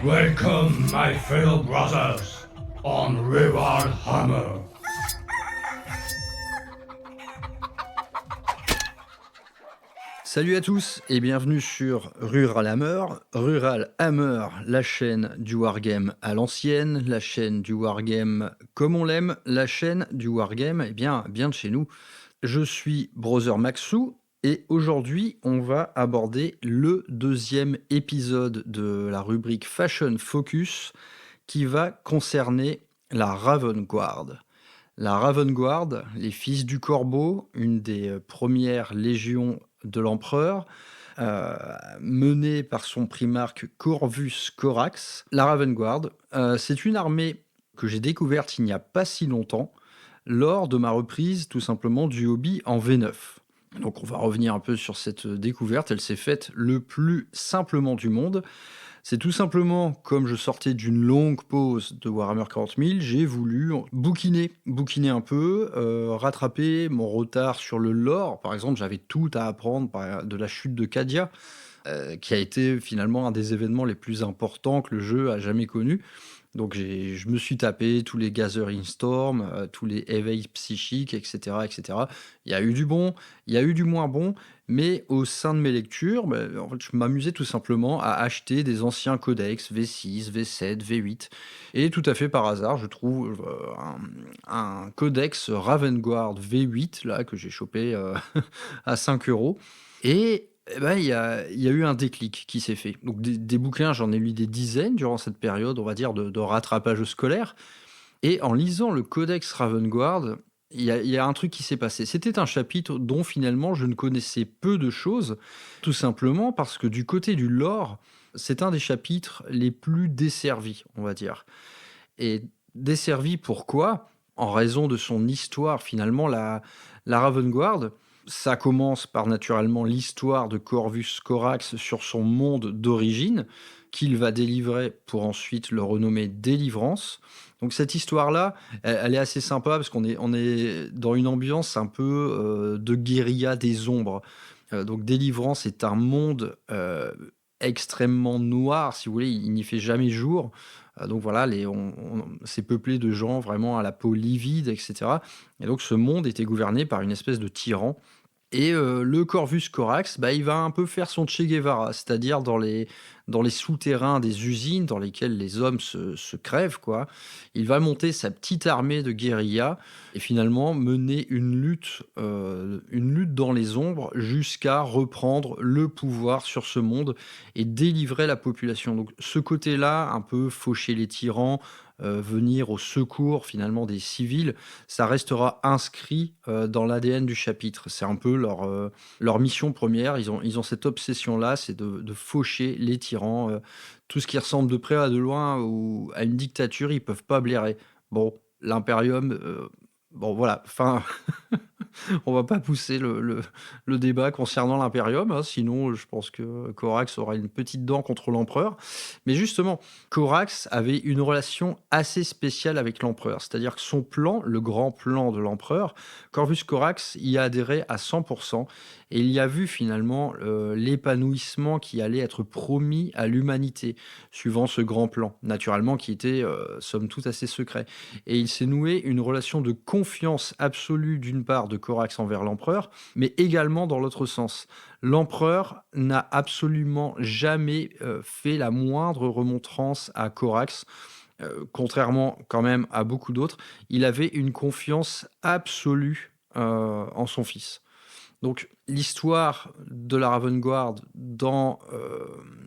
Welcome, my fellow brothers, on Rural Hammer. Salut à tous et bienvenue sur Rural Hammer. Rural Hammer, la chaîne du wargame à l'ancienne, la chaîne du wargame comme on l'aime, la chaîne du wargame bien de chez nous. Je suis Brother Maxou et aujourd'hui on va aborder le deuxième épisode de la rubrique Fashion Focus qui va concerner la Raven Guard. La Raven Guard, les Fils du Corbeau, une des premières légions de l'empereur, menée par son primarque Corvus Corax. La Raven Guard, c'est une armée que j'ai découverte il n'y a pas si longtemps, lors de ma reprise tout simplement du hobby en V9. Donc on va revenir un peu sur cette découverte, elle s'est faite le plus simplement du monde. C'est tout simplement, comme je sortais d'une longue pause de Warhammer 40 000, j'ai voulu bouquiner un peu, rattraper mon retard sur le lore. Par exemple, j'avais tout à apprendre de la chute de Cadia, qui a été finalement un des événements les plus importants que le jeu a jamais connu. Donc je me suis tapé tous les Gathering Storm, tous les éveils psychiques, etc., etc. Il y a eu du bon, il y a eu du moins bon, mais au sein de mes lectures, en fait, je m'amusais tout simplement à acheter des anciens codex V6, V7, V8. Et tout à fait par hasard, je trouve un codex Ravenguard V8 là, que j'ai chopé à 5 €. Et il y a eu un déclic qui s'est fait. Donc des bouquins, j'en ai lu des dizaines durant cette période, on va dire, de rattrapage scolaire. Et en lisant le Codex Ravengard, il y a un truc qui s'est passé. C'était un chapitre dont finalement je ne connaissais peu de choses, tout simplement parce que du côté du lore, c'est un des chapitres les plus desservis, on va dire. Et desservi pourquoi ? En raison de son histoire, finalement, la Ravengard, ça commence par naturellement l'histoire de Corvus Corax sur son monde d'origine, qu'il va délivrer pour ensuite le renommer Délivrance. Donc cette histoire-là, elle est assez sympa parce on est dans une ambiance un peu de guérilla des ombres. Donc Délivrance est un monde extrêmement noir, si vous voulez, il n'y fait jamais jour. Donc voilà, c'est peuplé de gens vraiment à la peau livide, etc. Et donc ce monde était gouverné par une espèce de tyran. Et le Corvus Corax, il va un peu faire son Che Guevara, c'est-à-dire dans les souterrains des usines dans lesquelles les hommes se crèvent, quoi. Il va monter sa petite armée de guérilla et finalement mener une lutte dans les ombres jusqu'à reprendre le pouvoir sur ce monde et délivrer la population. Donc ce côté-là, un peu faucher les tyrans, venir au secours finalement des civils, ça restera inscrit dans l'ADN du chapitre. C'est un peu leur mission première. Ils ont cette obsession-là, c'est de faucher les tyrans. Tout ce qui ressemble de près à de loin ou à une dictature, ils peuvent pas blairer. Bon, l'Imperium, bon voilà, enfin, on va pas pousser le débat concernant l'Imperium, hein, sinon je pense que Corax aura une petite dent contre l'Empereur. Mais justement, Corax avait une relation assez spéciale avec l'Empereur, c'est-à-dire que son plan, le grand plan de l'Empereur, Corvus Corax y a adhéré à 100%, et il y a vu finalement l'épanouissement qui allait être promis à l'humanité, suivant ce grand plan, naturellement qui était somme toute assez secret. Et il s'est noué une relation de confiance absolue d'une part de Corax envers l'empereur, mais également dans l'autre sens. L'empereur n'a absolument jamais fait la moindre remontrance à Corax, contrairement quand même à beaucoup d'autres. Il avait une confiance absolue en son fils. Donc l'histoire de la Ravengard dans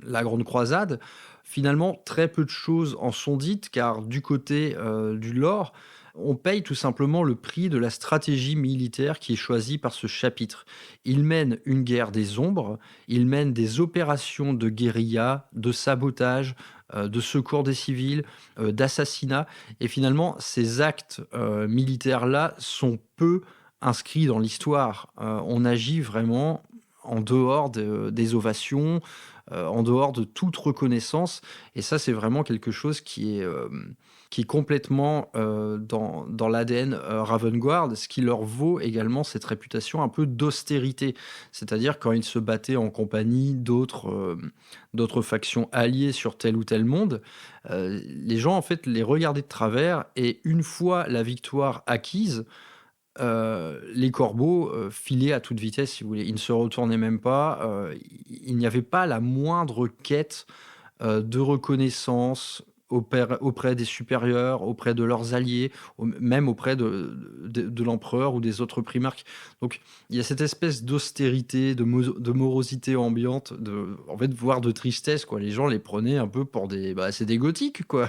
la Grande Croisade, finalement très peu de choses en sont dites, car du côté du lore, on paye tout simplement le prix de la stratégie militaire qui est choisie par ce chapitre. Il mène une guerre des ombres, il mène des opérations de guérilla, de sabotage, de secours des civils, d'assassinat, et finalement ces actes militaires-là sont peu inscrits dans l'histoire. On agit vraiment en dehors des ovations, en dehors de toute reconnaissance. Et ça, c'est vraiment quelque chose qui est complètement dans l'ADN Ravengard, ce qui leur vaut également cette réputation un peu d'austérité. C'est-à-dire quand ils se battaient en compagnie d'autres factions alliées sur tel ou tel monde, les gens en fait les regardaient de travers et une fois la victoire acquise, les corbeaux, filaient à toute vitesse si vous voulez. Ils ne se retournaient même pas, il n'y avait pas la moindre quête, de reconnaissance auprès des supérieurs, auprès de leurs alliés, même auprès de l'empereur ou des autres primarques. Donc il y a cette espèce d'austérité, de morosité ambiante, en fait, voire de tristesse, quoi. Les gens les prenaient un peu pour c'est des gothiques, quoi.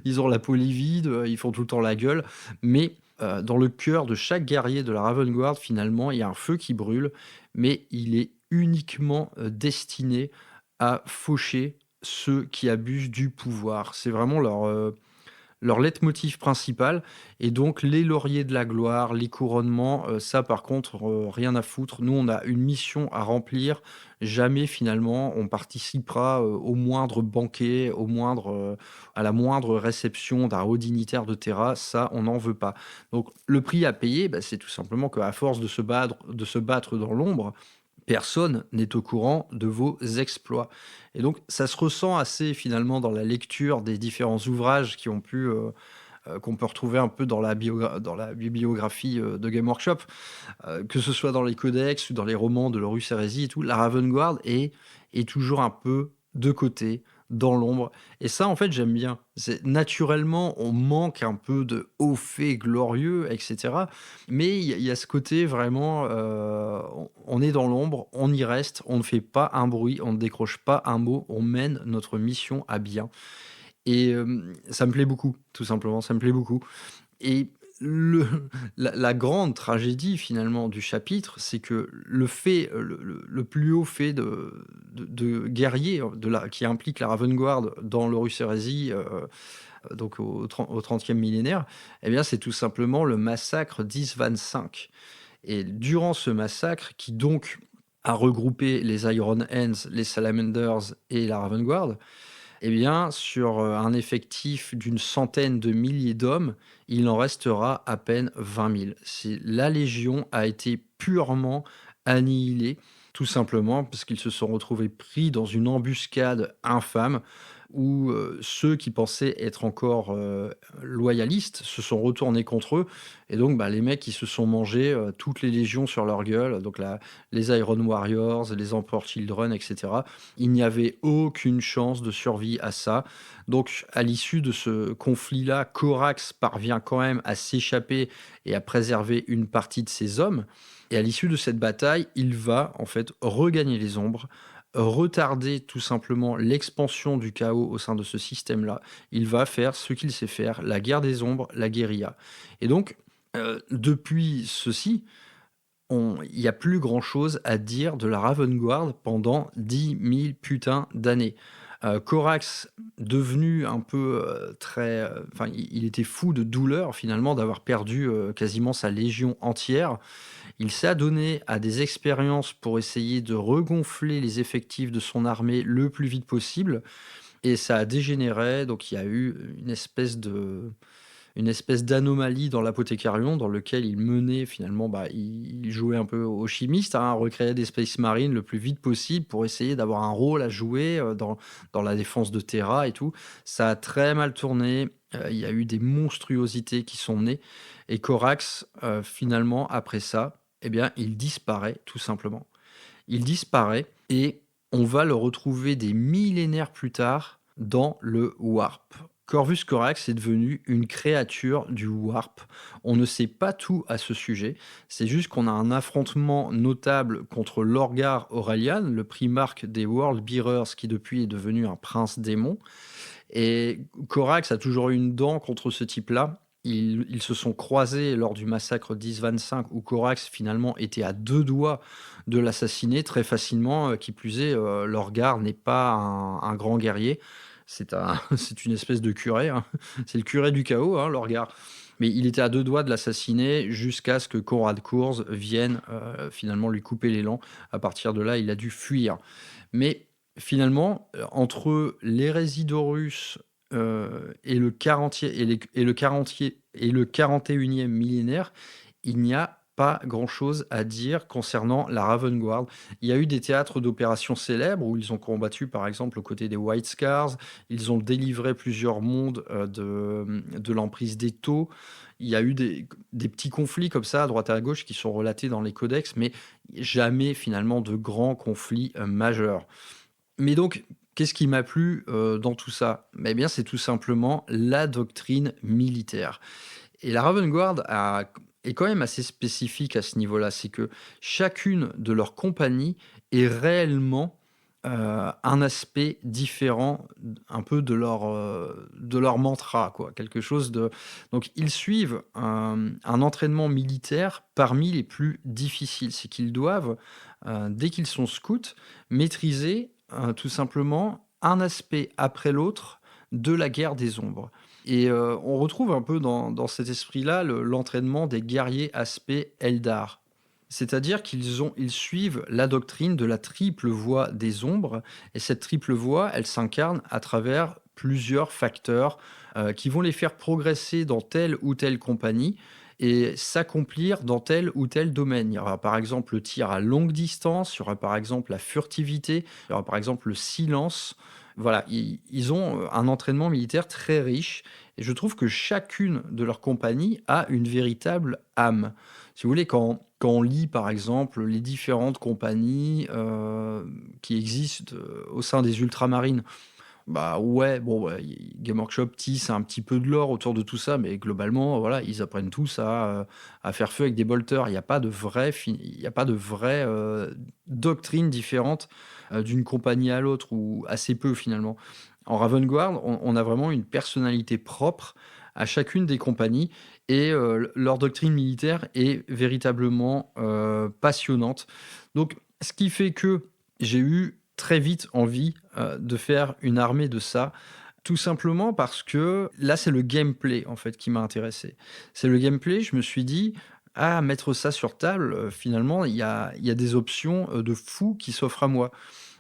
Ils ont la peau livide, ils font tout le temps la gueule, mais dans le cœur de chaque guerrier de la Ravengard, finalement, il y a un feu qui brûle, mais il est uniquement, destiné à faucher ceux qui abusent du pouvoir. C'est vraiment leur leitmotiv principal et donc les lauriers de la gloire, les couronnements, ça par contre, rien à foutre. Nous, on a une mission à remplir. Jamais finalement on participera, au moindre banquet, à la moindre réception d'un haut dignitaire de Terra, ça on n'en veut pas. Donc le prix à payer, c'est tout simplement qu'à force de se battre dans l'ombre, personne n'est au courant de vos exploits. Et donc, ça se ressent assez finalement dans la lecture des différents ouvrages qu'on peut retrouver un peu dans la bibliographie de Game Workshop, que ce soit dans les codex ou dans les romans de l'Horus Heresy et tout. La Ravengard est toujours un peu de côté, dans l'ombre. Et ça, en fait, j'aime bien. Naturellement, on manque un peu de hauts faits glorieux, etc. Mais il y a ce côté vraiment, on est dans l'ombre, on y reste, on ne fait pas un bruit, on ne décroche pas un mot, on mène notre mission à bien. Et ça me plaît beaucoup, tout simplement, ça me plaît beaucoup. Et le la grande tragédie finalement du chapitre, c'est que le plus haut fait de guerrier qui implique la Ravengard dans l'Horus Heresy, donc au 30e millénaire, eh bien, c'est tout simplement le massacre d'Isvan V. Et durant ce massacre, qui donc a regroupé les Iron Hands, les Salamanders et la Ravengard, eh bien, sur un effectif d'une centaine de milliers d'hommes, il en restera à peine 20 000. La Légion a été purement annihilée, tout simplement parce qu'ils se sont retrouvés pris dans une embuscade infâme où ceux qui pensaient être encore loyalistes se sont retournés contre eux. Et donc, les mecs qui se sont mangés toutes les légions sur leur gueule, donc les Iron Warriors, les Emperor Children, etc. Il n'y avait aucune chance de survie à ça. Donc, à l'issue de ce conflit-là, Corax parvient quand même à s'échapper et à préserver une partie de ses hommes. Et à l'issue de cette bataille, il va en fait regagner les ombres, retarder tout simplement l'expansion du chaos au sein de ce système-là. Il va faire ce qu'il sait faire, la guerre des ombres, la guérilla. Et donc, depuis ceci, il n'y a plus grand-chose à dire de la Ravengard pendant 10 000 putains d'années. Corax, devenu un peu enfin, il était fou de douleur finalement d'avoir perdu quasiment sa légion entière. Il s'est adonné à des expériences pour essayer de regonfler les effectifs de son armée le plus vite possible. Et ça a dégénéré, donc il y a eu une espèce d'anomalie dans l'Apothécarion, dans lequel il menait finalement, il jouait un peu au chimiste, hein, recréer des Space Marines le plus vite possible pour essayer d'avoir un rôle à jouer dans la défense de Terra et tout. Ça a très mal tourné, il y a eu des monstruosités qui sont nées, et Corax, finalement, après ça, eh bien, il disparaît tout simplement. Il disparaît et on va le retrouver des millénaires plus tard dans le Warp. Corvus Corax est devenu une créature du Warp. On ne sait pas tout à ce sujet. C'est juste qu'on a un affrontement notable contre Lorgar Aurelian, le primarque des World Bearers, qui depuis est devenu un prince démon. Et Corax a toujours eu une dent contre ce type-là. Ils se sont croisés lors du massacre d'Isvan V, où Corax finalement était à deux doigts de l'assassiner très facilement. Qui plus est, Lorgar n'est pas un grand guerrier. C'est une espèce de curé, hein. C'est le curé du chaos, hein, Lorgar. Mais il était à deux doigts de l'assassiner jusqu'à ce que Conrad Kurz vienne finalement lui couper l'élan. À partir de là, il a dû fuir. Mais Finalement, entre l'hérésie d'Horus, et le 40 et le 41e millénaire, il n'y a pas grand-chose à dire concernant la Ravengard. Il y a eu des théâtres d'opérations célèbres où ils ont combattu, par exemple, aux côtés des White Scars. Ils ont délivré plusieurs mondes, de l'emprise des Tau. Il y a eu des petits conflits comme ça, à droite et à gauche, qui sont relatés dans les codex, mais jamais, finalement, de grands conflits, majeurs. Mais donc, qu'est-ce qui m'a plu, dans tout ça? Eh bien, c'est tout simplement la doctrine militaire. Et la Ravengard est quand même assez spécifique à ce niveau-là. C'est que chacune de leurs compagnies est réellement, un aspect différent, un peu de leur mantra, quoi. Quelque chose de donc ils suivent un entraînement militaire parmi les plus difficiles. C'est qu'ils doivent, dès qu'ils sont scouts, maîtriser, tout simplement un aspect après l'autre de la guerre des ombres. Et on retrouve un peu dans cet esprit-là l'entraînement des guerriers aspect Eldar. C'est-à-dire ils suivent la doctrine de la triple voie des ombres, et cette triple voie, elle s'incarne à travers plusieurs facteurs qui vont les faire progresser dans telle ou telle compagnie et s'accomplir dans tel ou tel domaine. Il y aura par exemple le tir à longue distance, il y aura par exemple la furtivité, il y aura par exemple le silence. Voilà, ils ont un entraînement militaire très riche et je trouve que chacune de leurs compagnies a une véritable âme. Si vous voulez, quand on lit par exemple les différentes compagnies qui existent au sein des ultramarines, bah ouais, bon, ouais, Game Workshop tisse un petit peu de lore autour de tout ça, mais globalement, voilà, ils apprennent tous à faire feu avec des bolters. Il n'y a pas de il y a pas de vraie doctrine différente d'une compagnie à l'autre, ou assez peu finalement. En Ravengard, on a vraiment une personnalité propre à chacune des compagnies et leur doctrine militaire est véritablement passionnante. Donc, ce qui fait que j'ai eu très vite envie de faire une armée de ça. Tout simplement parce que là, c'est le gameplay en fait qui m'a intéressé. C'est le gameplay, je me suis dit, ah, mettre ça sur table, finalement, il y a des options de fou qui s'offrent à moi.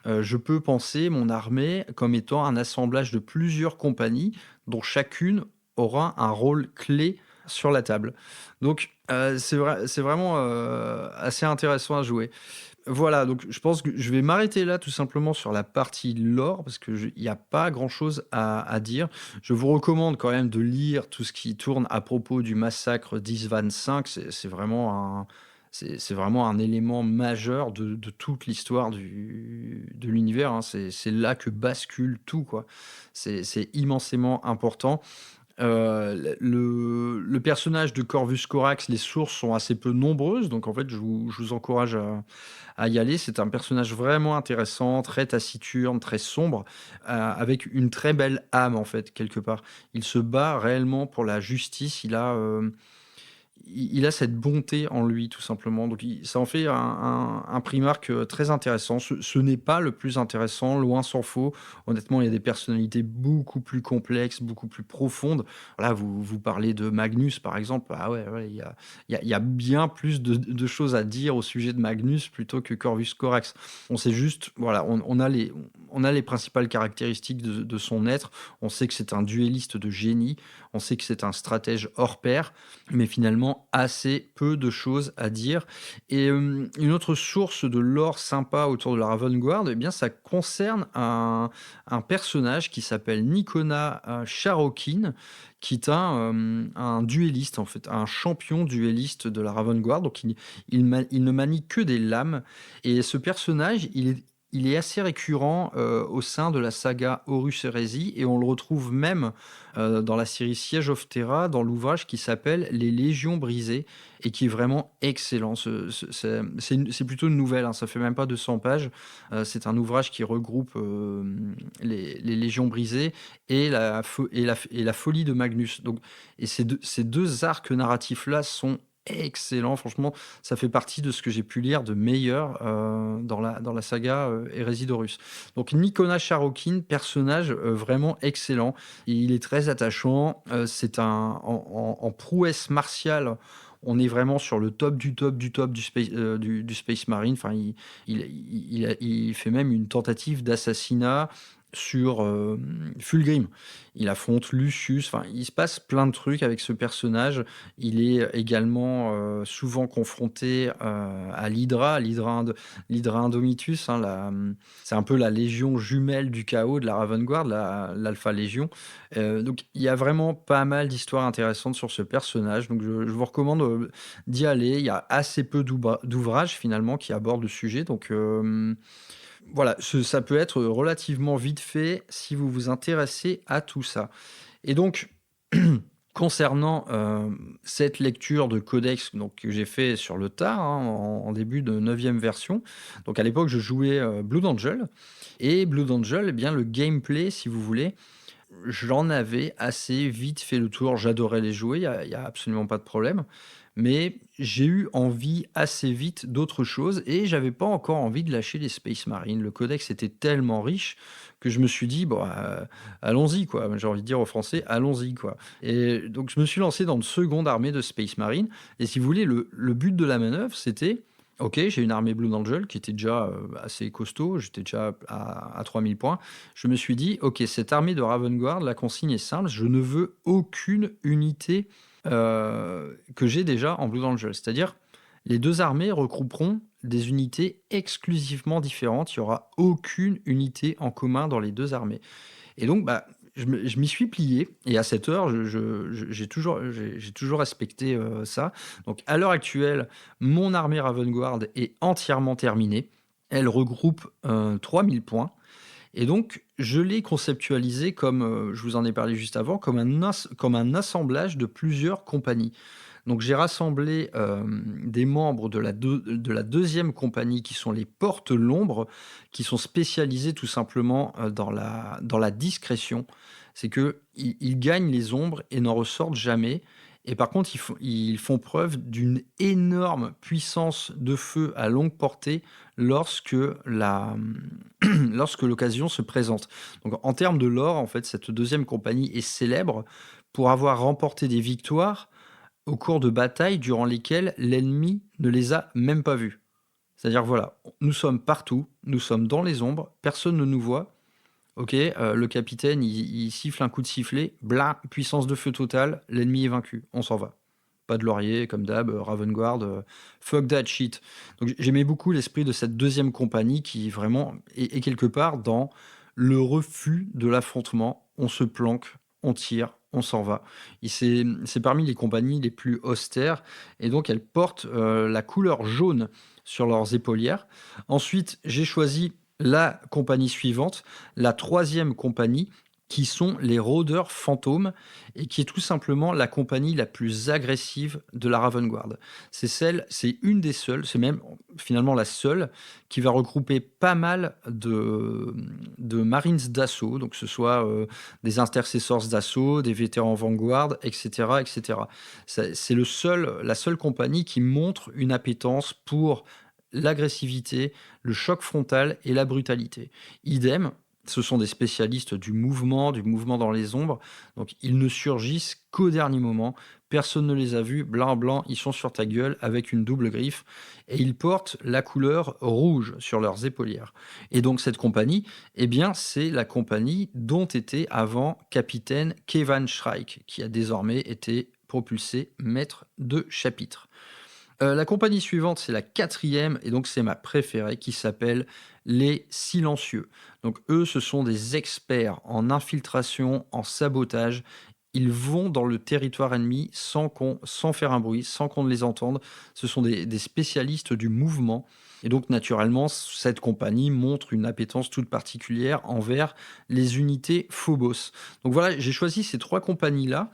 Je peux penser mon armée comme étant un assemblage de plusieurs compagnies dont chacune aura un rôle clé sur la table. Donc, c'est vraiment assez intéressant à jouer. Voilà, donc je pense que je vais m'arrêter là tout simplement sur la partie lore parce que il n'y a pas grand-chose à dire. Je vous recommande quand même de lire tout ce qui tourne à propos du massacre d'Isvan V. C'est vraiment un élément majeur de toute l'histoire de l'univers, hein. C'est là que bascule tout, quoi. C'est immensément important. Le personnage de Corvus Corax, les sources sont assez peu nombreuses, donc en fait, je vous encourage à y aller. C'est un personnage vraiment intéressant, très taciturne, très sombre, avec une très belle âme, en fait, quelque part. Il se bat réellement pour la justice. Il a cette bonté en lui, tout simplement. Donc, ça en fait un Primarque très intéressant. Ce n'est pas le plus intéressant, loin s'en faut. Honnêtement, il y a des personnalités beaucoup plus complexes, beaucoup plus profondes. Là, vous parlez de Magnus, par exemple. Ah ouais, ouais, il y a bien plus de choses à dire au sujet de Magnus plutôt que Corvus Corax. On sait juste, voilà, on a les principales caractéristiques de son être. On sait que c'est un duelliste de génie. On sait que c'est un stratège hors pair, mais finalement assez peu de choses à dire. Et une autre source de lore sympa autour de la Ravengard, eh bien, ça concerne un personnage qui s'appelle Nikona Sharokin, qui est un duelliste, en fait, un champion duelliste de la Ravengard. Donc, il ne manie que des lames. Et ce personnage, il est assez récurrent au sein de la saga Horus Heresy, et on le retrouve même dans la série Siege of Terra, dans l'ouvrage qui s'appelle Les Légions brisées, et qui est vraiment excellent. C'est plutôt une nouvelle, hein, ça fait même pas 200 pages. C'est un ouvrage qui regroupe les Légions brisées et et la folie de Magnus. Donc, et ces deux arcs narratifs-là sont excellents. Franchement, ça fait partie de ce que j'ai pu lire de meilleur dans la saga Hérésie d'Horus. Donc, Nikona Sharokin, personnage vraiment excellent. Il est très attachant. C'est en prouesse martiale, on est vraiment sur le top du top du top du Space Marine. Enfin, il fait même une tentative d'assassinat sur Fulgrim. Il affronte Lucius. Enfin, il se passe plein de trucs avec ce personnage. Il est également souvent confronté à l'Hydra Indomitus. Hein, c'est un peu la légion jumelle du chaos de la Raven Guard, l'Alpha Légion. Donc il y a vraiment pas mal d'histoires intéressantes sur ce personnage. Donc je vous recommande d'y aller. Il y a assez peu d'ouvrages finalement qui abordent le sujet. Donc voilà, ça peut être relativement vite fait si vous vous intéressez à tout ça. Et donc, concernant cette lecture de codex donc, que j'ai fait sur le tard, hein, en début de 9e version, donc à l'époque je jouais Blood Angel, et Blood Angel, eh bien, le gameplay, si vous voulez, j'en avais assez vite fait le tour. J'adorais les jouer, il y a absolument pas de problème. Mais j'ai eu envie assez vite d'autre chose et j'avais pas encore envie de lâcher les Space Marines. Le codex était tellement riche que je me suis dit, bon, allons-y, quoi. J'ai envie de dire aux Français, allons-y, quoi. Et donc, je me suis lancé dans une seconde armée de Space Marine. Et si vous voulez, le but de la manœuvre, c'était, ok, j'ai une armée Blue Angel qui était déjà assez costaud, j'étais déjà à 3000 points. Je me suis dit, ok, cette armée de Raven Guard, la consigne est simple, je ne veux aucune unité que j'ai déjà en Blue Angel. C'est-à-dire, les deux armées regrouperont des unités exclusivement différentes. Il n'y aura aucune unité en commun dans les deux armées. Et donc, je m'y suis plié. Et à cette heure, j'ai toujours respecté ça. Donc, à l'heure actuelle, mon armée Ravenguard est entièrement terminée. Elle regroupe 3000 points. Et donc, je l'ai conceptualisé comme, je vous en ai parlé juste avant, comme un assemblage de plusieurs compagnies. Donc, j'ai rassemblé des membres de la deuxième compagnie qui sont les Porte-l'Ombre, qui sont spécialisés tout simplement dans la discrétion. C'est qu'ils gagnent les ombres et n'en ressortent jamais. Et par contre, ils font preuve d'une énorme puissance de feu à longue portée lorsque l'occasion se présente. Donc, en termes de lore, en fait, cette deuxième compagnie est célèbre pour avoir remporté des victoires au cours de batailles durant lesquelles l'ennemi ne les a même pas vus. C'est-à-dire, voilà, nous sommes partout, nous sommes dans les ombres, personne ne nous voit. Ok, le capitaine, il siffle un coup de sifflet, bla, puissance de feu totale, l'ennemi est vaincu, on s'en va. Pas de laurier, comme d'hab, Ravenguard, fuck that shit. Donc j'aimais beaucoup l'esprit de cette deuxième compagnie qui vraiment est quelque part dans le refus de l'affrontement. On se planque, on tire, on s'en va. C'est parmi les compagnies les plus austères et donc elles portent la couleur jaune sur leurs épaulières. Ensuite, j'ai choisi la compagnie suivante, la troisième compagnie, qui sont les rôdeurs fantômes, et qui est tout simplement la compagnie la plus agressive de la Ravenguard. C'est une des seules, c'est même finalement la seule, qui va regrouper pas mal de Marines d'assaut, donc que ce soit des intercessors d'assaut, des vétérans Vanguard, etc. etc. C'est la seule compagnie qui montre une appétence pour l'agressivité, le choc frontal et la brutalité. Idem, ce sont des spécialistes du mouvement dans les ombres, donc ils ne surgissent qu'au dernier moment, personne ne les a vus, blanc blanc, ils sont sur ta gueule avec une double griffe, et ils portent la couleur rouge sur leurs épaulières. Et donc cette compagnie, eh bien c'est la compagnie dont était avant capitaine Kevin Shrike, qui a désormais été propulsé maître de chapitre. La compagnie suivante, c'est la quatrième, et donc c'est ma préférée, qui s'appelle les Silencieux. Donc eux, ce sont des experts en infiltration, en sabotage. Ils vont dans le territoire ennemi sans faire un bruit, sans qu'on ne les entende. Ce sont des spécialistes du mouvement. Et donc, naturellement, cette compagnie montre une appétence toute particulière envers les unités Phobos. Donc voilà, j'ai choisi ces trois compagnies-là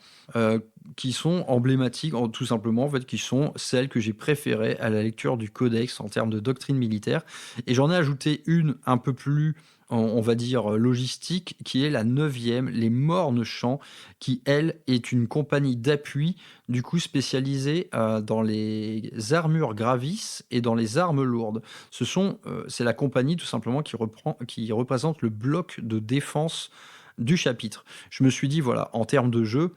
qui sont emblématiques, tout simplement, en fait, qui sont celles que j'ai préférées à la lecture du codex en termes de doctrine militaire. Et j'en ai ajouté une un peu plus, on va dire, logistique, qui est la 9e, les Mornes Champs, qui, elle, est une compagnie d'appui, du coup spécialisée dans les armures gravis et dans les armes lourdes. C'est la compagnie, tout simplement, qui représente le bloc de défense du chapitre. Je me suis dit, voilà, en termes de jeu,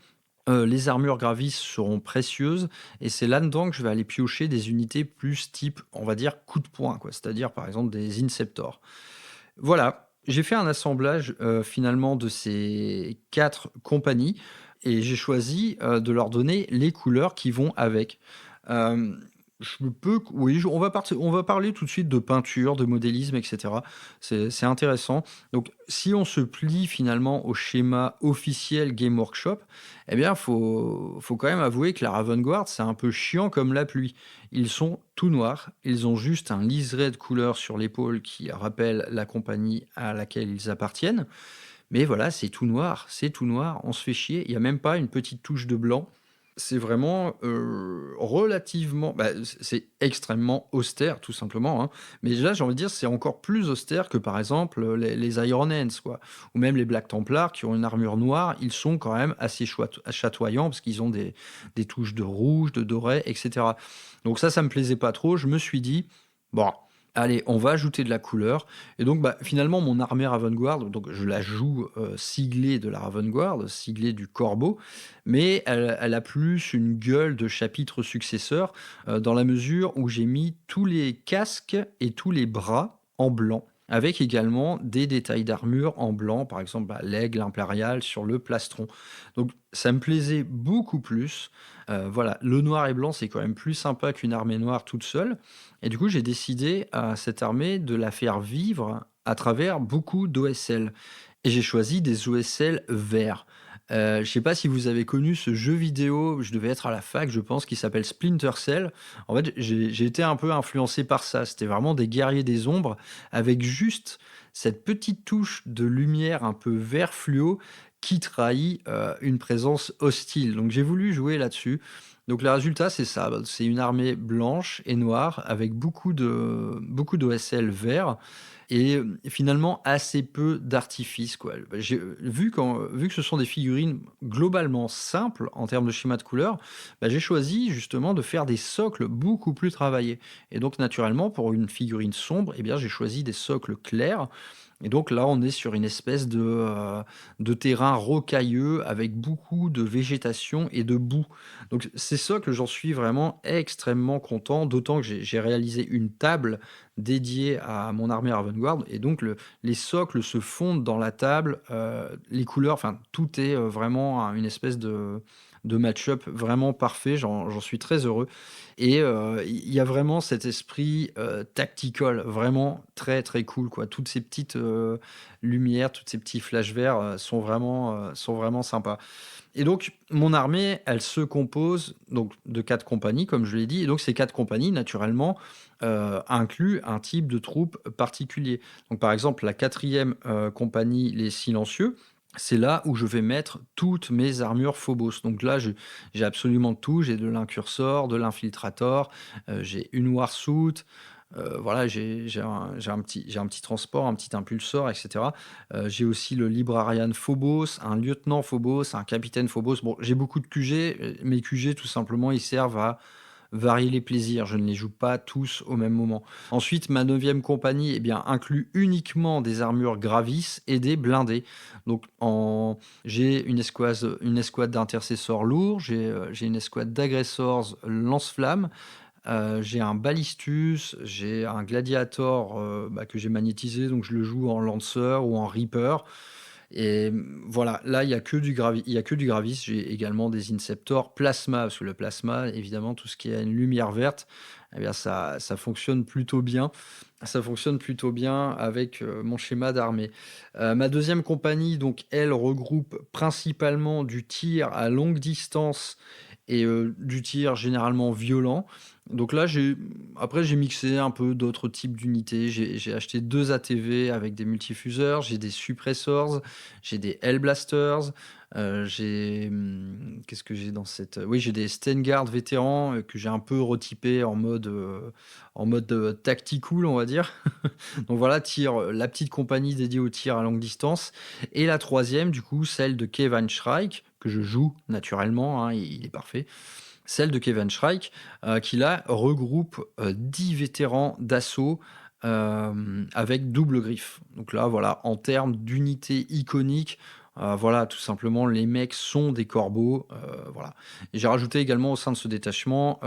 Les armures gravis seront précieuses et c'est là-dedans que je vais aller piocher des unités plus type, on va dire, coup de poing, quoi. C'est-à-dire, par exemple, des Inceptors. Voilà, j'ai fait un assemblage, finalement de ces 4 compagnies et j'ai choisi, de leur donner les couleurs qui vont avec. Hem, je peux oui, on va parler tout de suite de peinture, de modélisme et cetera. C'est intéressant. Donc si on se plie finalement au schéma officiel Game Workshop, eh bien faut quand même avouer que la Ravengard, c'est un peu chiant comme la pluie. Ils sont tout noirs, ils ont juste un liseré de couleur sur l'épaule qui rappelle la compagnie à laquelle ils appartiennent. Mais voilà, c'est tout noir, on se fait chier. Il y a même pas une petite touche de blanc. C'est vraiment, relativement c'est extrêmement austère tout simplement, hein. Mais là, j'ai envie de dire, c'est encore plus austère que par exemple, les Iron Hands quoi, ou même les Black Templars qui ont une armure noire. Ils sont quand même assez chatoyants parce qu'ils ont des touches de rouge, de doré et cetera. Donc ça me plaisait pas trop. Je me suis dit: «Bon, allez, on va ajouter de la couleur» et donc finalement mon armée Ravengard, donc je la joue, siglée de la Ravengard, siglée du corbeau, mais elle a plus une gueule de chapitre successeur, dans la mesure où j'ai mis tous les casques et tous les bras en blanc, avec également des détails d'armure en blanc, par exemple, l'aigle impérial sur le plastron. Donc ça me plaisait beaucoup plus. Voilà, le noir et blanc, c'est quand même plus sympa qu'une armée noire toute seule et du coup, j'ai décidé à cette armée de la faire vivre à travers beaucoup d'OSL et j'ai choisi des OSL verts. Je sais pas si vous avez connu ce jeu vidéo, je devais être à la fac, je pense, qui s'appelle Splinter Cell. En fait, j'ai été un peu influencé par ça. C'était vraiment des guerriers des ombres avec juste cette petite touche de lumière un peu vert fluo qui trahit, une présence hostile. Donc j'ai voulu jouer là-dessus. Donc le résultat, c'est ça, c'est une armée blanche et noire avec beaucoup d'OSL verts et finalement assez peu d'artifice, quoi. J'ai vu que ce sont des figurines globalement simples en termes de schéma de couleurs, j'ai choisi justement de faire des socles beaucoup plus travaillés et donc naturellement pour une figurine sombre, eh bien j'ai choisi des socles clairs et donc là, on est sur une espèce de terrain rocailleux avec beaucoup de végétation et de boue. Donc c'est ça que j'en suis vraiment extrêmement content, d'autant que j'ai réalisé une table dédiée à mon armée Ravengard et donc les socles se fondent dans la table, les couleurs, enfin tout est, vraiment une espèce de match-up vraiment parfait, j'en suis très heureux et il y a vraiment cet esprit, tactical, vraiment très, très cool, quoi. Toutes ces petites, lumières, tous ces petits flashs verts, sont vraiment sympas. Et donc mon armée, elle se compose donc de 4 compagnies, comme je l'ai dit et donc ces 4 compagnies, naturellement, incluent un type de troupe particulier. Donc par exemple, la 4e, compagnie, les Silencieux, c'est là où je vais mettre toutes mes armures Phobos. Donc là, j'ai absolument tout. J'ai de l'Incursor, de l'Infiltrator, j'ai une Warsuit, voilà, j'ai un petit transport, un petit impulsor et cetera. J'ai aussi le Librarian Phobos, un lieutenant Phobos, un capitaine Phobos. Bon, j'ai beaucoup de QG, mes QG tout simplement, ils servent à varier les plaisirs, je ne les joue pas tous au même moment. Ensuite, ma 9e compagnie, eh bien, inclut uniquement des armures Gravis et des blindés. Donc j'ai une escouade d'intercesseurs lourds, j'ai une escouade d'agressors lance-flammes, j'ai un Ballistus, j'ai un Gladiator, que j'ai magnétisé, donc je le joue en Lancer ou en Reaper et voilà, là, il y a que du Gravis. J'ai également des Inceptors Plasma, parce que le plasma, évidemment, tout ce qui a une lumière verte, eh bien ça fonctionne plutôt bien. Ça fonctionne plutôt bien avec, mon schéma d'armée. Ma 2e compagnie, donc elle regroupe principalement du tir à longue distance et du tir généralement violent. Donc là, j'ai mixé un peu d'autres types d'unités. J'ai acheté 2 ATV avec des multifuseurs, j'ai des suppressors, j'ai des Hellblasters, qu'est-ce que j'ai dans cette, oui, j'ai des Stengard vétérans, que j'ai un peu retypés en mode, tacticool, on va dire. Donc voilà, la petite compagnie dédiée au tir à longue distance et la 3e, du coup, celle de Kevin Schreich, que je joue naturellement, hein, il est parfait. Celle de Kevin Schreich, qui là regroupe, 10 vétérans d'assaut, avec double griffe. Donc là, voilà, en termes d'unités iconiques, Voilà, tout simplement, les mecs sont des corbeaux, voilà. Et j'ai rajouté également au sein de ce détachement,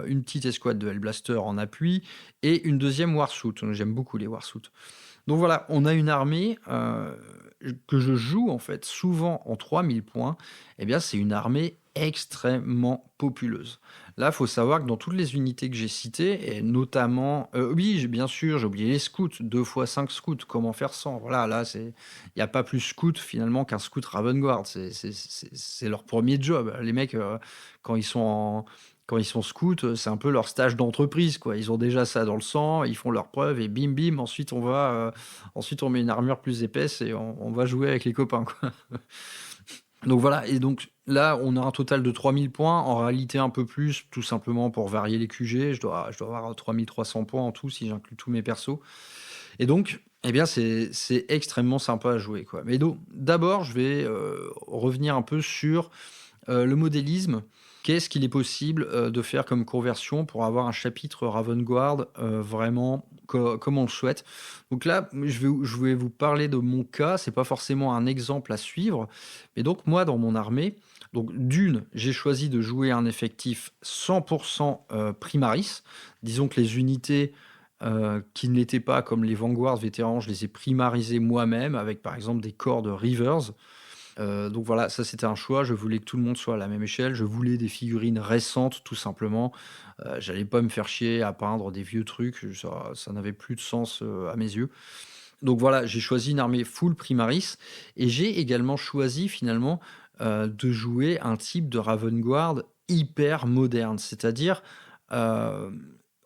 une petite escouade de Hellblaster en appui et une deuxième Warsuit. J'aime beaucoup les Warsuits. Donc voilà, on a une armée, que je joue en fait souvent en 3000 points. Eh bien, c'est une armée extrêmement populeuse. Là, il faut savoir que dans toutes les unités que j'ai citées et notamment, oui, j'ai bien sûr, j'ai oublié les scouts, 2 fois 5 scouts, comment faire sans? Voilà, là, il y a pas plus scout finalement qu'un scout Ravengard. C'est leur premier job. Les mecs, quand ils sont en quand ils sont scouts, c'est un peu leur stage d'entreprise, quoi. Ils ont déjà ça dans le sang, ils font leurs preuves et bim bim, ensuite on met une armure plus épaisse et on va jouer avec les copains, quoi. Donc voilà, et donc là, on a un total de 3000 points, en réalité un peu plus, tout simplement pour varier les QG. Je dois avoir 3300 points en tout si j'inclus tous mes persos. Et donc, eh bien, c'est extrêmement sympa à jouer, quoi. Mais donc, d'abord, je vais revenir un peu sur le modélisme. Qu'est-ce qu'il est possible de faire comme conversion pour avoir un chapitre Ravengard vraiment comme on le souhaite? Donc là, je vais vous parler de mon cas. C'est pas forcément un exemple à suivre, mais donc moi, dans mon armée, donc d'une, j'ai choisi de jouer un effectif 100% Primaris. Disons que les unités qui ne l'étaient pas, comme les Vanguard vétérans, je les ai primarisés moi-même avec par exemple des corps de Reavers. Donc voilà, ça c'était un choix. Je voulais que tout le monde soit à la même échelle. Je voulais des figurines récentes, tout simplement. J'allais pas me faire chier à peindre des vieux trucs. Ça n'avait plus de sens à mes yeux. Donc voilà, j'ai choisi une armée full Primaris et j'ai également choisi finalement de jouer un type de Ravengard hyper moderne, c'est-à-dire euh,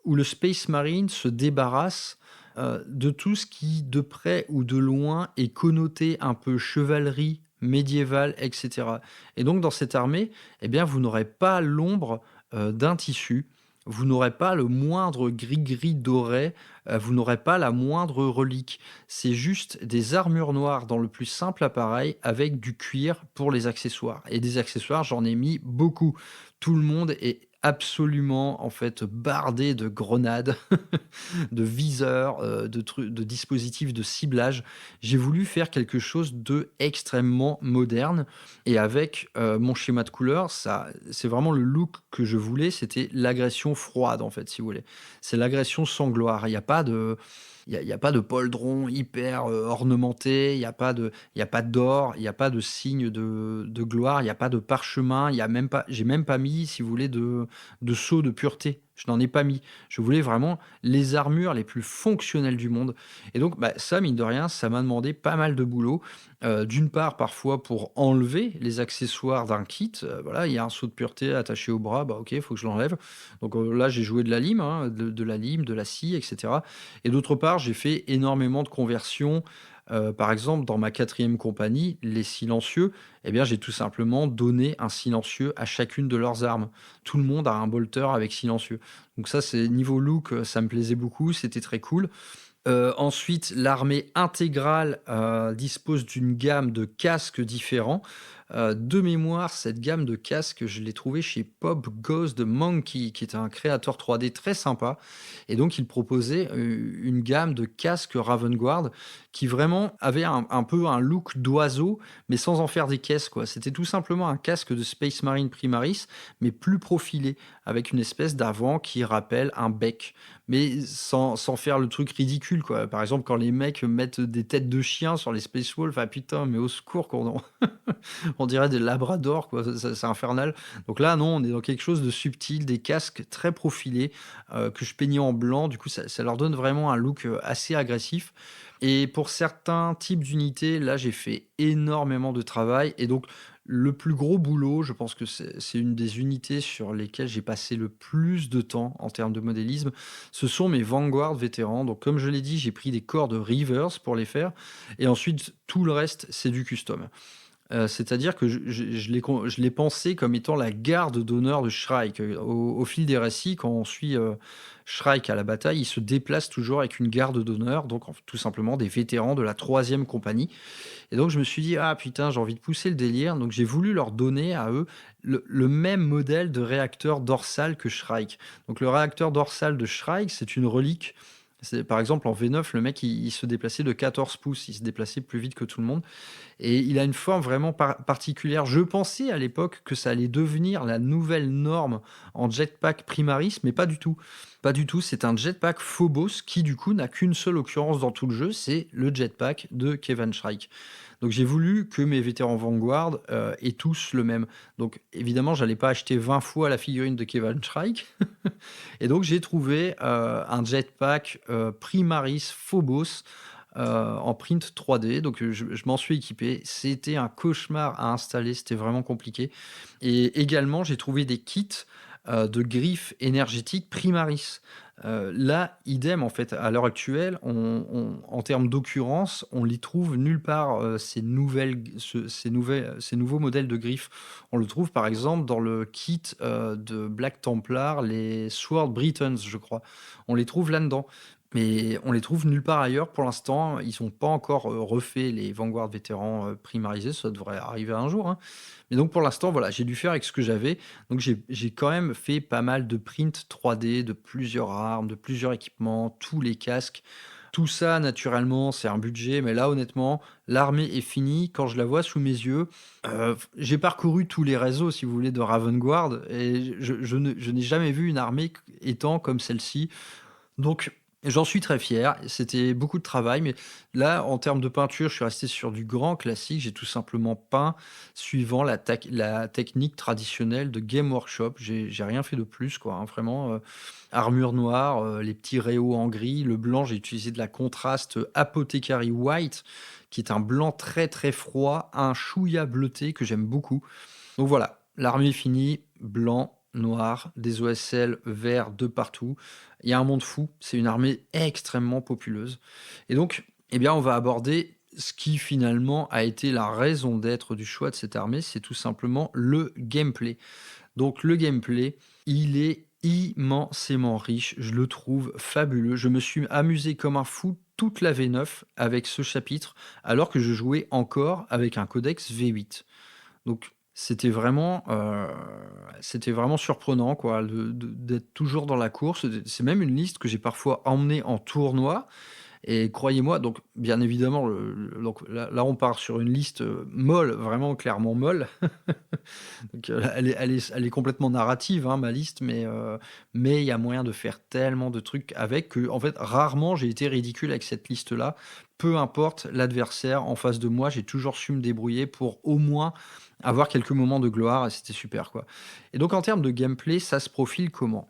où le Space Marine se débarrasse de tout ce qui, de près ou de loin, est connoté un peu chevalerie médiévale, etc. Et donc dans cette armée, eh bien, vous n'aurez pas l'ombre d'un tissu, vous n'aurez pas le moindre gris-gris doré, vous n'aurez pas la moindre relique. C'est juste des armures noires dans le plus simple appareil avec du cuir pour les accessoires. Et des accessoires, j'en ai mis beaucoup. Tout le monde est absolument en fait bardé de grenades, de viseurs, de dispositifs de ciblage. J'ai voulu faire quelque chose de extrêmement moderne et avec mon schéma de couleurs, ça, c'est vraiment le look que je voulais. C'était l'agression froide en fait, si vous voulez. C'est l'agression sans gloire. Il y a pas de poldron hyper ornementé, il y a pas d'or, il n'y a pas de signe de gloire, il n'y a pas de parchemin, j'ai même pas mis, si vous voulez, de sceau de pureté. Je n'en ai pas mis. Je voulais vraiment les armures les plus fonctionnelles du monde. Et donc, bah, ça, mine de rien, ça m'a demandé pas mal de boulot. D'une part, parfois pour enlever les accessoires d'un kit. Voilà, il y a un sceau de pureté attaché au bras, bah ok, il faut que je l'enlève. Donc là, j'ai joué de la lime, hein, de la lime, de la scie, etc. Et d'autre part, j'ai fait énormément de conversions. Par exemple, dans ma quatrième compagnie, les silencieux, eh bien, j'ai tout simplement donné un silencieux à chacune de leurs armes. Tout le monde a un bolter avec silencieux. Donc ça, c'est niveau look, ça me plaisait beaucoup, c'était très cool. Ensuite, l'armée intégrale dispose d'une gamme de casques différents. De mémoire, cette gamme de casques, je l'ai trouvée chez Pop Goes de Monkey, qui est un créateur 3D très sympa. Et donc, il proposait une gamme de casques Ravengard qui vraiment avait un peu un look d'oiseau, mais sans en faire des caisses, quoi. C'était tout simplement un casque de Space Marine Primaris, mais plus profilé, avec une espèce d'avant qui rappelle un bec, mais sans faire le truc ridicule, quoi. Par exemple, quand les mecs mettent des têtes de chiens sur les Space Wolves, ah putain, mais au secours, on dirait des labradors, quoi. C'est infernal. Donc là, non, on est dans quelque chose de subtil, des casques très profilés que je peignais en blanc. Du coup, ça leur donne vraiment un look assez agressif. Et pour certains types d'unités, là, j'ai fait énormément de travail. Et donc, le plus gros boulot, je pense que c'est une des unités sur lesquelles j'ai passé le plus de temps en termes de modélisme. Ce sont mes Vanguard vétérans. Donc, comme je l'ai dit, j'ai pris des corps de Reavers pour les faire. Et ensuite, tout le reste, c'est du custom. C'est-à-dire que je l'ai pensé comme étant la garde d'honneur de Shrike. Au fil des récits, quand on suit Shrike à la bataille, il se déplace toujours avec une garde d'honneur, donc tout simplement des vétérans de la troisième compagnie. Et donc je me suis dit, ah putain, j'ai envie de pousser le délire, donc j'ai voulu leur donner à eux le même modèle de réacteur dorsal que Shrike. Donc le réacteur dorsal de Shrike, c'est une relique. Par exemple, en V9, le mec, il se déplaçait de 14 pouces, il se déplaçait plus vite que tout le monde. Et il a une forme vraiment particulière. Je pensais à l'époque que ça allait devenir la nouvelle norme en jetpack Primaris, mais pas du tout. Pas du tout, c'est un jetpack Phobos qui, du coup, n'a qu'une seule occurrence dans tout le jeu, c'est le jetpack de Kevin Shrike. Donc j'ai voulu que mes vétérans Vanguard aient tous le même. Donc évidemment, j'allais pas acheter 20 fois la figurine de Kevin Shrike. Et donc j'ai trouvé un jetpack Primaris Phobos en print 3D. Donc je m'en suis équipé. C'était un cauchemar à installer, c'était vraiment compliqué. Et également, j'ai trouvé des kits de griffes énergétiques Primaris. Là, idem, en fait, à l'heure actuelle, en termes d'occurrence, on les trouve nulle part, ces nouveaux modèles de griffes. On le trouve par exemple dans le kit de Black Templar, les Sword Britons, je crois. On les trouve là-dedans. Mais on les trouve nulle part ailleurs pour l'instant. Ils sont pas encore refaits, les Vanguard vétérans primarisés. Ça devrait arriver un jour, hein. Mais donc pour l'instant, voilà, j'ai dû faire avec ce que j'avais. Donc j'ai quand même fait pas mal de prints 3D de plusieurs armes, de plusieurs équipements, tous les casques. Tout ça, naturellement, c'est un budget. Mais là, honnêtement, l'armée est finie. Quand je la vois sous mes yeux, j'ai parcouru tous les réseaux, si vous voulez, de Ravengard. Et je n'ai jamais vu une armée étant comme celle-ci. Donc, j'en suis très fier. C'était beaucoup de travail, mais là, en termes de peinture, je suis resté sur du grand classique. J'ai tout simplement peint suivant la technique traditionnelle de Game Workshop. J'ai rien fait de plus, quoi, hein, vraiment. Armure noire, les petits rayos en gris. Le blanc, j'ai utilisé de la contraste Apothecary White, qui est un blanc très très froid, un chouïa bleuté que j'aime beaucoup. Donc voilà, l'armée est finie, blanc, noir, des OSL verts de partout. Il y a un monde fou, c'est une armée extrêmement populeuse. Et donc, eh bien, on va aborder ce qui finalement a été la raison d'être du choix de cette armée, c'est tout simplement le gameplay. Donc le gameplay, il est immensément riche, je le trouve fabuleux. Je me suis amusé comme un fou toute la V9 avec ce chapitre, alors que je jouais encore avec un codex V8. Donc c'était vraiment surprenant, quoi, d'être toujours dans la course. C'est même une liste que j'ai parfois emmenée en tournoi. Et croyez-moi, donc bien évidemment, donc là, on part sur une liste molle, vraiment clairement molle. Donc, elle est complètement narrative, hein, ma liste, mais il y a moyen de faire tellement de trucs avec que, en fait, rarement j'ai été ridicule avec cette liste-là. Peu importe l'adversaire en face de moi, j'ai toujours su me débrouiller pour au moins avoir quelques moments de gloire et c'était super, quoi. Et donc en termes de gameplay, ça se profile comment?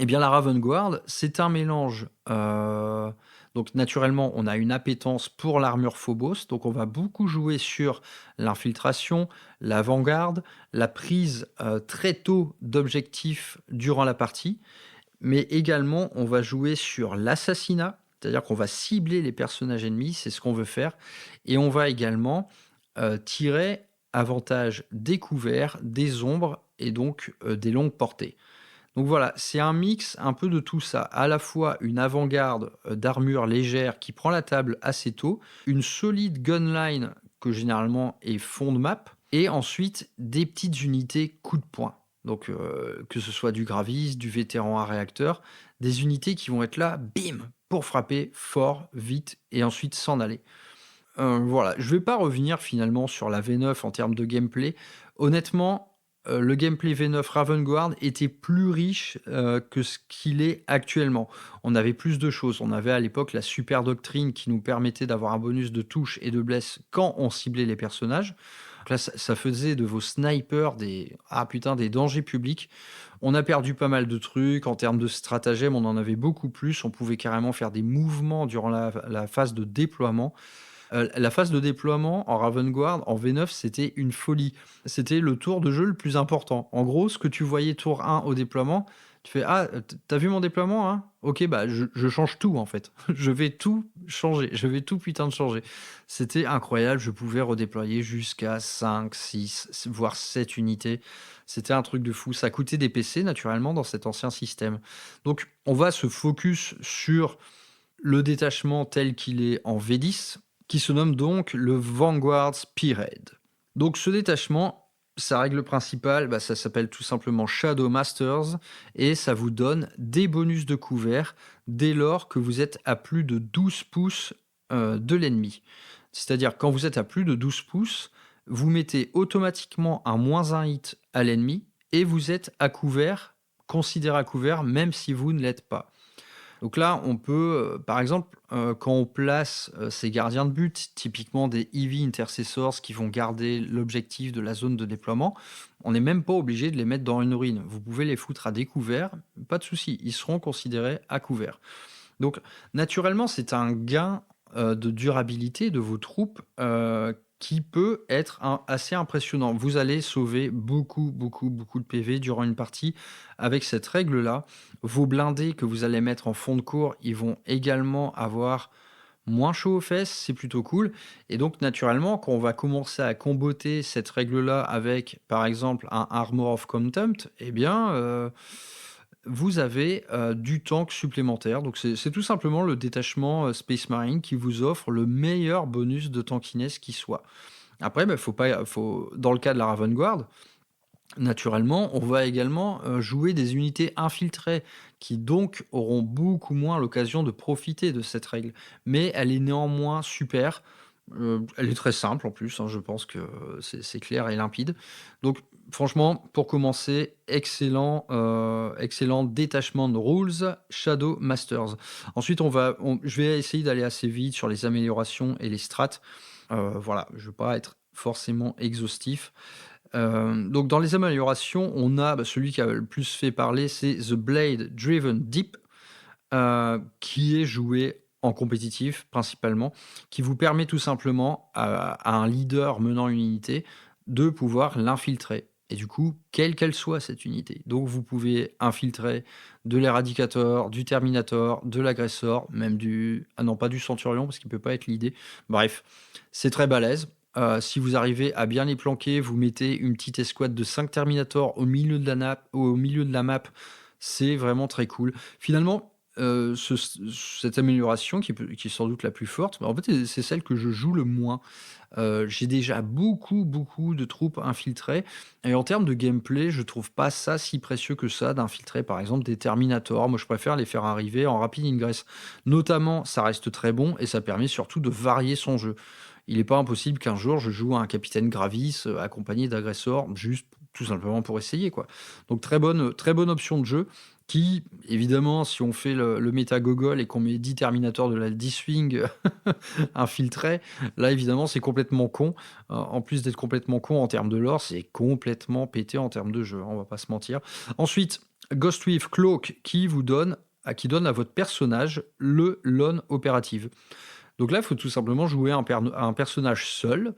Eh bien, la Ravengard, c'est un mélange. Donc, naturellement, on a une appétence pour l'armure Phobos. Donc, on va beaucoup jouer sur l'infiltration, l'avant-garde, la prise très tôt d'objectifs durant la partie. Mais également, on va jouer sur l'assassinat. C'est-à-dire qu'on va cibler les personnages ennemis. C'est ce qu'on veut faire. Et on va également tirer avantage découvert des ombres et donc des longues portées. Donc voilà, c'est un mix un peu de tout ça. À la fois une avant-garde d'armure légère qui prend la table assez tôt, une solide gunline que généralement est fond de map, et ensuite des petites unités coup de poing. Donc que ce soit du Gravis, du vétéran à réacteur, des unités qui vont être là, bim, pour frapper fort, vite, et ensuite s'en aller. Voilà, je vais pas revenir finalement sur la V9 en termes de gameplay. Honnêtement, le gameplay V9 Ravengard était plus riche que ce qu'il est actuellement. On avait plus de choses. On avait à l'époque la super doctrine qui nous permettait d'avoir un bonus de touche et de blesse quand on ciblait les personnages. Donc là, ça faisait de vos snipers des dangers publics. On a perdu pas mal de trucs. En termes de stratagème, on en avait beaucoup plus. On pouvait carrément faire des mouvements durant la phase de déploiement. La phase de déploiement en Ravengard, en V9, c'était une folie. C'était le tour de jeu le plus important. En gros, ce que tu voyais tour 1 au déploiement, tu fais: «Ah, t'as vu mon déploiement, hein? OK, bah, je change tout, en fait. Je vais tout changer. Je vais tout putain de changer». C'était incroyable. Je pouvais redéployer jusqu'à 5, 6, voire 7 unités. C'était un truc de fou. Ça coûtait des PC, naturellement, dans cet ancien système. Donc, on va se focus sur le détachement tel qu'il est en V10, qui se nomme donc le Vanguard Spearhead. Donc ce détachement, sa règle principale, ça s'appelle tout simplement Shadow Masters et ça vous donne des bonus de couvert dès lors que vous êtes à plus de 12 pouces de l'ennemi. C'est-à-dire quand vous êtes à plus de 12 pouces, vous mettez automatiquement un -1 hit à l'ennemi et vous êtes à couvert, considéré à couvert, même si vous ne l'êtes pas. Donc là, on peut, par exemple, quand on place ces gardiens de but, typiquement des Heavy Intercessors qui vont garder l'objectif de la zone de déploiement, on n'est même pas obligé de les mettre dans une ruine. Vous pouvez les foutre à découvert, pas de souci, ils seront considérés à couvert. Donc, naturellement, c'est un gain de durabilité de vos troupes qui peut être assez impressionnant. Vous allez sauver beaucoup, beaucoup, beaucoup de PV durant une partie avec cette règle-là. Vos blindés que vous allez mettre en fond de cours, ils vont également avoir moins chaud aux fesses, c'est plutôt cool. Et donc, naturellement, quand on va commencer à comboter cette règle-là avec, par exemple, un Armor of Contempt, eh bien, vous avez du tank supplémentaire. Donc, c'est tout simplement le détachement Space Marine qui vous offre le meilleur bonus de tankiness qui soit. Après, dans le cas de la Raven Guard, naturellement, on va également jouer des unités infiltrées qui donc auront beaucoup moins l'occasion de profiter de cette règle. Mais elle est néanmoins super. Elle est très simple en plus, hein, je pense que c'est clair et limpide. Donc franchement, pour commencer, excellent détachement de rules Shadow Masters. Ensuite, je vais essayer d'aller assez vite sur les améliorations et les strats. Voilà, je ne veux pas être forcément exhaustif. Donc dans les améliorations, on a celui qui a le plus fait parler, c'est The Blade Driven Deep, qui est joué en compétitif principalement, qui vous permet tout simplement à un leader menant une unité de pouvoir l'infiltrer. Et du coup, quelle qu'elle soit cette unité. Donc vous pouvez infiltrer de l'éradicator, du terminator, de l'agressor, même du... Ah non, pas du centurion parce qu'il peut pas être l'idée. Bref, c'est très balèze. Si vous arrivez à bien les planquer, vous mettez une petite escouade de 5 Terminators au milieu de la map, c'est vraiment très cool. Finalement, cette amélioration qui est sans doute la plus forte, en fait, c'est celle que je joue le moins. J'ai déjà beaucoup, beaucoup de troupes infiltrées et en termes de gameplay, je trouve pas ça si précieux que ça d'infiltrer, par exemple, des Terminators. Moi, je préfère les faire arriver en rapid ingress. Notamment, ça reste très bon et ça permet surtout de varier son jeu. Il n'est pas impossible qu'un jour, je joue un capitaine Gravis accompagné d'agresseurs, juste tout simplement pour essayer, quoi. Donc très bonne option de jeu qui, évidemment, si on fait le méta gogol et qu'on met 10 Terminators de la D-Swing infiltrés, là, évidemment, c'est complètement con. En plus d'être complètement con en termes de lore, c'est complètement pété en termes de jeu, hein, on va pas se mentir. Ensuite, Ghostweave Cloak qui donne à votre personnage le lone opérative. Donc là, il faut tout simplement jouer un personnage seul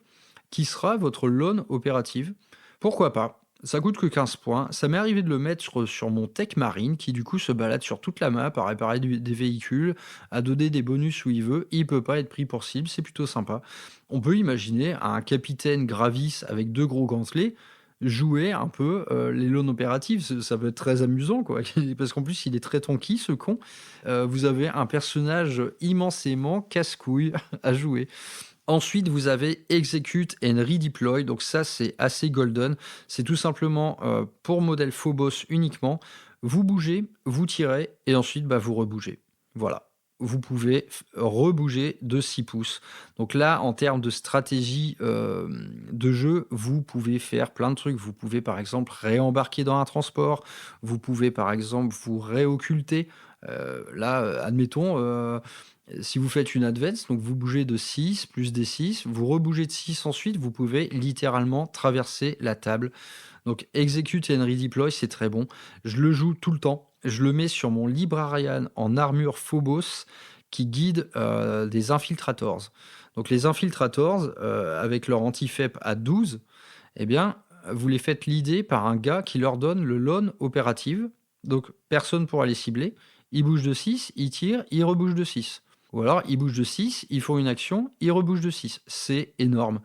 qui sera votre lone opérative. Pourquoi pas? Ça coûte que 15 points. Ça m'est arrivé de le mettre sur mon tech marine qui du coup se balade sur toute la map à réparer des véhicules, à donner des bonus où il veut. Il peut pas être pris pour cible, c'est plutôt sympa. On peut imaginer un capitaine Gravis avec 2 gros gantelets jouer un peu les lones opératives. Ça peut être très amusant, quoi. Parce qu'en plus, il est très tanky, ce con. Vous avez un personnage immensément casse-couille à jouer. Ensuite, vous avez Execute and Redeploy. Donc ça, c'est assez golden. C'est tout simplement pour modèle Phobos uniquement. Vous bougez, vous tirez, et ensuite, vous rebougez. Voilà. Vous pouvez rebouger de 6 pouces. Donc là, en termes de stratégie de jeu, vous pouvez faire plein de trucs. Vous pouvez, par exemple, réembarquer dans un transport. Vous pouvez, par exemple, vous réocculter. Admettons... si vous faites une advance, donc vous bougez de 6 plus des 6, vous rebougez de 6 ensuite, vous pouvez littéralement traverser la table. Donc Execute and Redeploy, c'est très bon. Je le joue tout le temps. Je le mets sur mon Librarian en armure Phobos qui guide des Infiltrators. Donc les Infiltrators, avec leur anti-FEP à 12, eh bien, vous les faites leader par un gars qui leur donne le lone opérative. Donc personne ne pourra les cibler. Ils bougent de 6, ils tirent, ils rebougent de 6. Ou alors, ils bougent de 6, ils font une action, ils rebougent de 6. C'est énorme.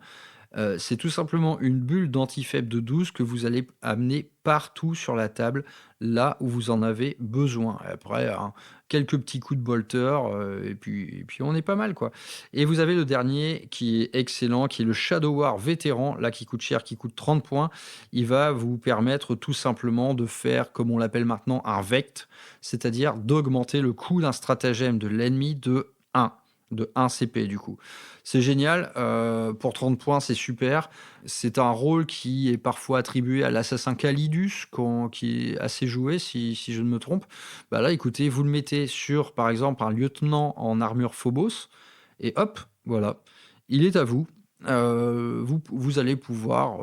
C'est tout simplement une bulle d'anti-faible de 12 que vous allez amener partout sur la table, là où vous en avez besoin. Et après, quelques petits coups de bolter, et puis on est pas mal, quoi. Et vous avez le dernier qui est excellent, qui est le Shadow War vétéran, là qui coûte cher, qui coûte 30 points. Il va vous permettre tout simplement de faire, comme on l'appelle maintenant, un vect, c'est-à-dire d'augmenter le coût d'un stratagème de l'ennemi de 1 CP du coup. C'est génial, pour 30 points, c'est super. C'est un rôle qui est parfois attribué à l'assassin Calidus, qui est assez joué, si je ne me trompe. Bah là, écoutez, vous le mettez sur, par exemple, un lieutenant en armure Phobos, et hop, voilà, il est à vous. Vous allez pouvoir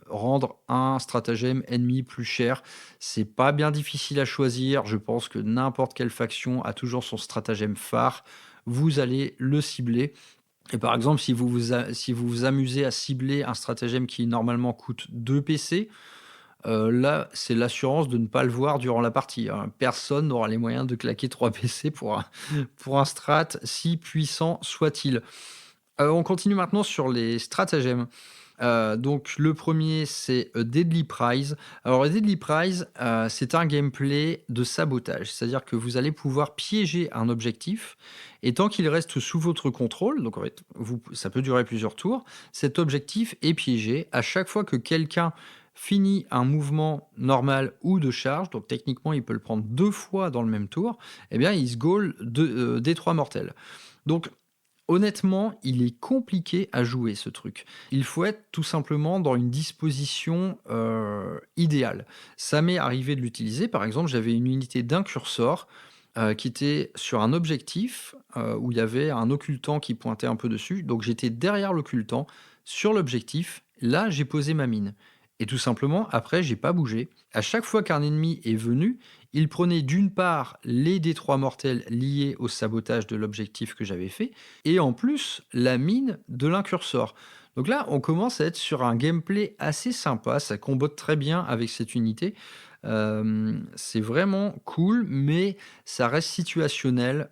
rendre un stratagème ennemi plus cher. C'est pas bien difficile à choisir. Je pense que n'importe quelle faction a toujours son stratagème phare. Vous allez le cibler. Et par exemple, si vous vous amusez à cibler un stratagème qui normalement coûte 2 PC, là, c'est l'assurance de ne pas le voir durant la partie, hein. Personne n'aura les moyens de claquer 3 PC pour un strat, si puissant soit-il. On continue maintenant sur les stratagèmes. Donc le premier, c'est Deadly Prize. Alors Deadly Prize, c'est un gameplay de sabotage. C'est-à-dire que vous allez pouvoir piéger un objectif et tant qu'il reste sous votre contrôle, donc en fait, ça peut durer plusieurs tours, cet objectif est piégé. À chaque fois que quelqu'un finit un mouvement normal ou de charge, donc techniquement il peut le prendre 2 fois dans le même tour, eh bien il se gaule des 3 mortels. Donc honnêtement, il est compliqué à jouer ce truc. Il faut être tout simplement dans une disposition idéale. Ça m'est arrivé de l'utiliser. Par exemple, j'avais une unité d'incursor qui était sur un objectif où il y avait un occultant qui pointait un peu dessus. Donc j'étais derrière l'occultant, sur l'objectif. Là, j'ai posé ma mine. Et tout simplement, après, j'ai pas bougé. À chaque fois qu'un ennemi est venu, il prenait d'une part les D3 mortels liés au sabotage de l'objectif que j'avais fait, et en plus la mine de l'incursor. Donc là, on commence à être sur un gameplay assez sympa, ça combote très bien avec cette unité. C'est vraiment cool, mais ça reste situationnel.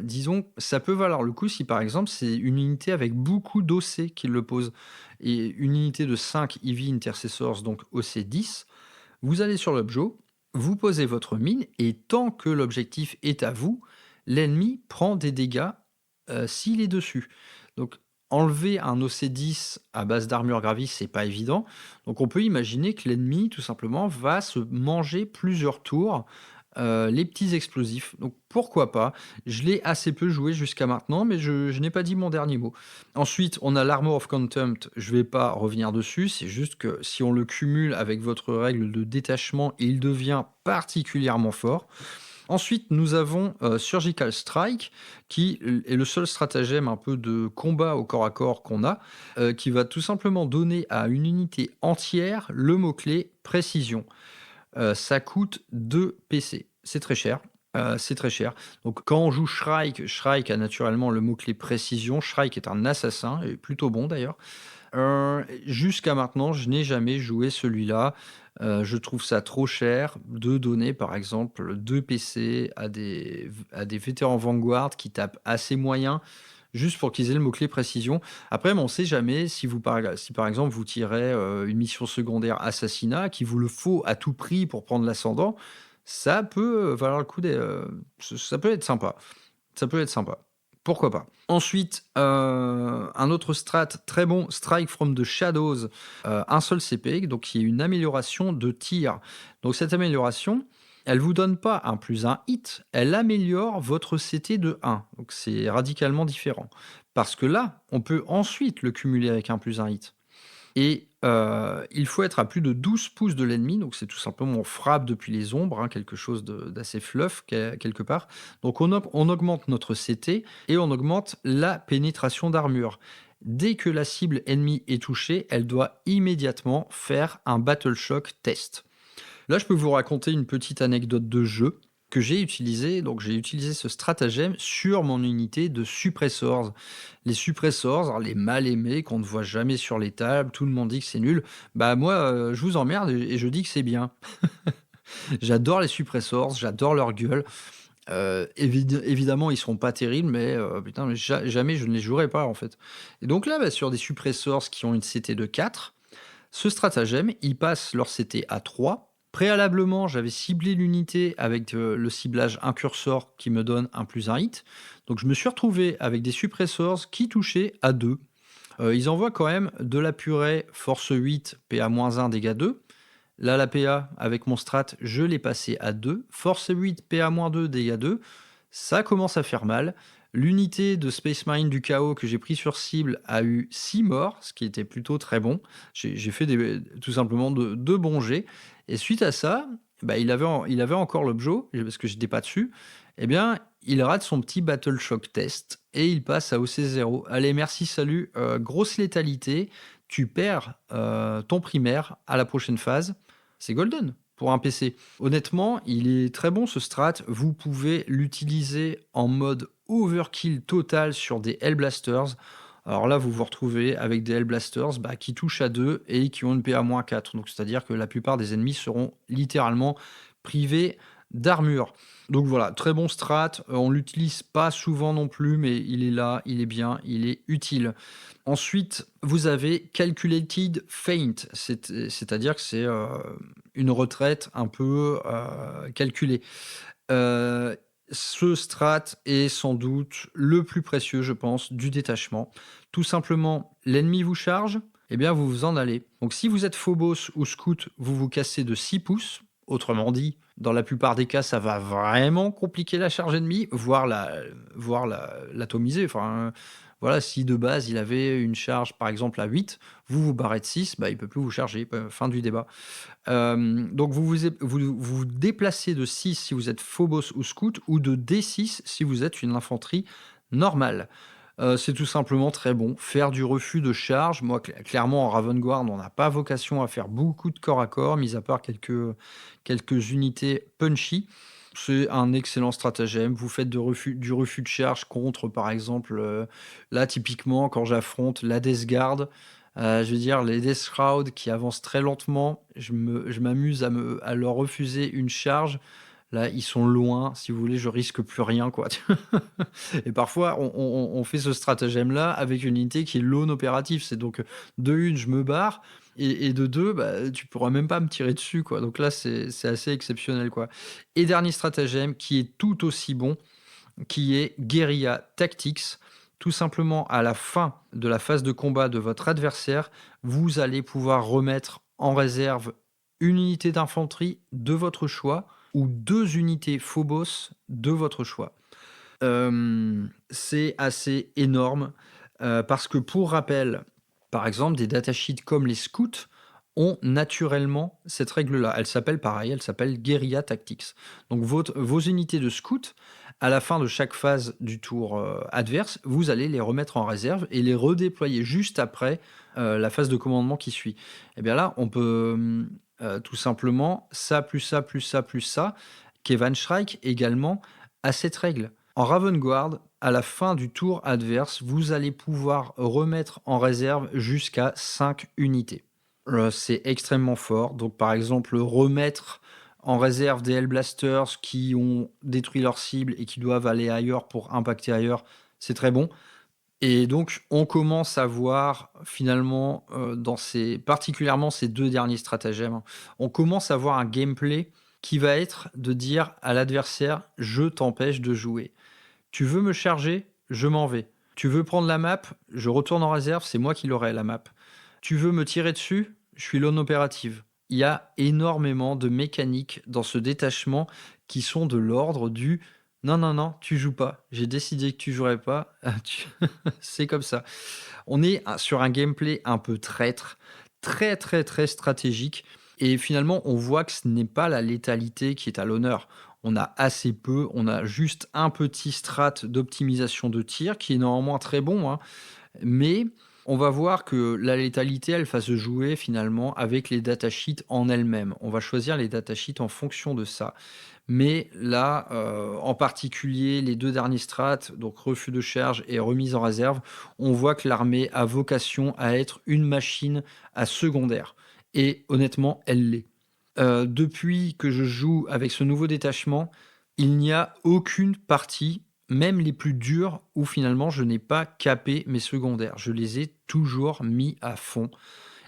Disons, ça peut valoir le coup si par exemple c'est une unité avec beaucoup d'OC qui le pose, et une unité de 5 EV Intercessors, donc OC 10. Vous allez sur l'objet, vous posez votre mine, et tant que l'objectif est à vous, l'ennemi prend des dégâts s'il est dessus. Donc, enlever un OC10 à base d'armure gravis, c'est pas évident. Donc, on peut imaginer que l'ennemi, tout simplement, va se manger plusieurs tours les petits explosifs. Donc, pourquoi pas? Je l'ai assez peu joué jusqu'à maintenant, mais je n'ai pas dit mon dernier mot. Ensuite, on a l'Armor of Contempt. Je vais pas revenir dessus. C'est juste que si on le cumule avec votre règle de détachement, il devient particulièrement fort. Ensuite, nous avons Surgical Strike, qui est le seul stratagème un peu de combat au corps à corps qu'on a, qui va tout simplement donner à une unité entière le mot-clé précision. Ça coûte 2 PC. C'est très cher. C'est très cher. Donc quand on joue Shrike a naturellement le mot-clé précision. Shrike est un assassin, et plutôt bon d'ailleurs. Jusqu'à maintenant, je n'ai jamais joué celui-là. Je trouve ça trop cher de donner, par exemple, 2 PC à des vétérans Vanguard qui tapent assez moyen, juste pour qu'ils aient le mot-clé précision. Après, on ne sait jamais si par exemple vous tirez une mission secondaire assassinat, qu'il vous le faut à tout prix pour prendre l'ascendant, ça peut valoir le coup ça peut être sympa. Ça peut être sympa. Pourquoi pas? Ensuite, un autre strat très bon, Strike from the Shadows, un seul CP, donc qui est une amélioration de tir. Donc cette amélioration, elle vous donne pas un +1 hit, elle améliore votre CT de 1. Donc c'est radicalement différent. Parce que là, on peut ensuite le cumuler avec un +1 hit. Et il faut être à plus de 12 pouces de l'ennemi, donc c'est tout simplement on frappe depuis les ombres, hein, quelque chose d'assez fluff quelque part. Donc on augmente notre CT et on augmente la pénétration d'armure. Dès que la cible ennemie est touchée, elle doit immédiatement faire un Battle Shock test. Là, je peux vous raconter une petite anecdote de jeu que j'ai utilisé. Donc, j'ai utilisé ce stratagème sur mon unité de suppressors. Les suppressors, les mal aimés qu'on ne voit jamais sur les tables, tout le monde dit que c'est nul. Bah moi, je vous emmerde et je dis que c'est bien. J'adore les suppressors, j'adore leur gueule. Évidemment, ils seront pas terribles, mais putain, mais jamais je ne les jouerai pas, en fait. Et donc là, sur des suppressors qui ont une CT de 4, ce stratagème, ils passent leur CT à 3. Préalablement, j'avais ciblé l'unité avec le ciblage incursor qui me donne un plus un hit. Donc je me suis retrouvé avec des suppressors qui touchaient à 2. Ils envoient quand même de la purée, force 8, PA-1, dégâts 2. Là, la PA, avec mon strat, je l'ai passé à 2. Force 8, PA-2, dégâts 2. Ça commence à faire mal. L'unité de Space Marine du chaos que j'ai pris sur cible a eu 6 morts, ce qui était plutôt très bon. J'ai fait tout simplement de bons jets. Et suite à ça, il avait encore l'objet, parce que j'étais pas dessus. Eh bien, il rate son petit Battle Shock test et il passe à OC0. Allez, merci, salut. Grosse létalité. Tu perds ton primaire à la prochaine phase. C'est golden pour un PC. Honnêtement, il est très bon ce strat. Vous pouvez l'utiliser en mode overkill total sur des Hellblasters. Alors là, vous vous retrouvez avec des Hellblasters qui touchent à 2 et qui ont une PA-4. Donc c'est-à-dire que la plupart des ennemis seront littéralement privés d'armure. Donc voilà, très bon strat. On l'utilise pas souvent non plus, mais il est là, il est bien, il est utile. Ensuite, vous avez Calculated Feint, c'est-à-dire que c'est une retraite un peu calculée. Ce strat est sans doute le plus précieux, je pense, du détachement. Tout simplement, l'ennemi vous charge, eh bien vous vous en allez. Donc si vous êtes Phobos ou Scout, vous vous cassez de 6 pouces. Autrement dit, dans la plupart des cas, ça va vraiment compliquer la charge ennemie, voire l'atomiser. Enfin, voilà, si de base il avait une charge par exemple à 8, vous vous barrez de 6, il ne peut plus vous charger, fin du débat. Donc vous déplacez de 6 si vous êtes Phobos ou Scout, ou de D6 si vous êtes une infanterie normale. C'est tout simplement très bon. Faire du refus de charge, moi clairement en Ravengard, on n'a pas vocation à faire beaucoup de corps à corps, mis à part quelques unités punchy. C'est un excellent stratagème. Vous faites du refus de charge contre, par exemple, là typiquement quand j'affronte la Death Guard, je veux dire les Death Shroud qui avancent très lentement, je m'amuse à leur refuser une charge. Là, ils sont loin, si vous voulez, je risque plus rien, quoi. Et parfois, on fait ce stratagème-là avec une unité qui est lone opératif. C'est donc, de une, je me barre, et de deux, tu pourras même pas me tirer dessus, quoi. Donc là, c'est assez exceptionnel, quoi. Et dernier stratagème, qui est tout aussi bon, qui est Guerilla Tactics. Tout simplement, à la fin de la phase de combat de votre adversaire, vous allez pouvoir remettre en réserve une unité d'infanterie de votre choix, ou 2 unités Phobos de votre choix. C'est assez énorme, parce que pour rappel, par exemple, des datasheets comme les scouts ont naturellement cette règle-là. Elle s'appelle Guerilla Tactics. Donc vos unités de scouts, à la fin de chaque phase du tour adverse, vous allez les remettre en réserve et les redéployer juste après la phase de commandement qui suit. Et bien là, on peut tout simplement ça, plus ça, plus ça, plus ça. Kevin Shrike également a cette règle. En Ravengard, à la fin du tour adverse, vous allez pouvoir remettre en réserve jusqu'à 5 unités. C'est extrêmement fort. Donc par exemple, remettre en réserve des Hellblasters qui ont détruit leur cible et qui doivent aller ailleurs pour impacter ailleurs, c'est très bon. Et donc, on commence à voir finalement, particulièrement ces 2 derniers stratagèmes, on commence à voir un gameplay qui va être de dire à l'adversaire: «Je t'empêche de jouer. Tu veux me charger? Je m'en vais. Tu veux prendre la map? Je retourne en réserve, c'est moi qui l'aurai la map. Tu veux me tirer dessus? Je suis lone opérative». Il y a énormément de mécaniques dans ce détachement qui sont de l'ordre du: «Non, non, non, tu joues pas. J'ai décidé que tu jouerais pas, c'est comme ça». On est sur un gameplay un peu traître, très, très, très stratégique, et finalement, on voit que ce n'est pas la létalité qui est à l'honneur. On a assez peu, on a juste un petit strat d'optimisation de tir qui est normalement très bon, hein, mais on va voir que la létalité, elle va se jouer finalement avec les datasheets en elles-mêmes. On va choisir les datasheets en fonction de ça. Mais là, en particulier, les 2 derniers strats, donc refus de charge et remise en réserve, on voit que l'armée a vocation à être une machine à secondaire. Et honnêtement, elle l'est. Depuis que je joue avec ce nouveau détachement, Il n'y a aucune partie, même les plus dures, où finalement je n'ai pas capé mes secondaires. Je les ai toujours mis à fond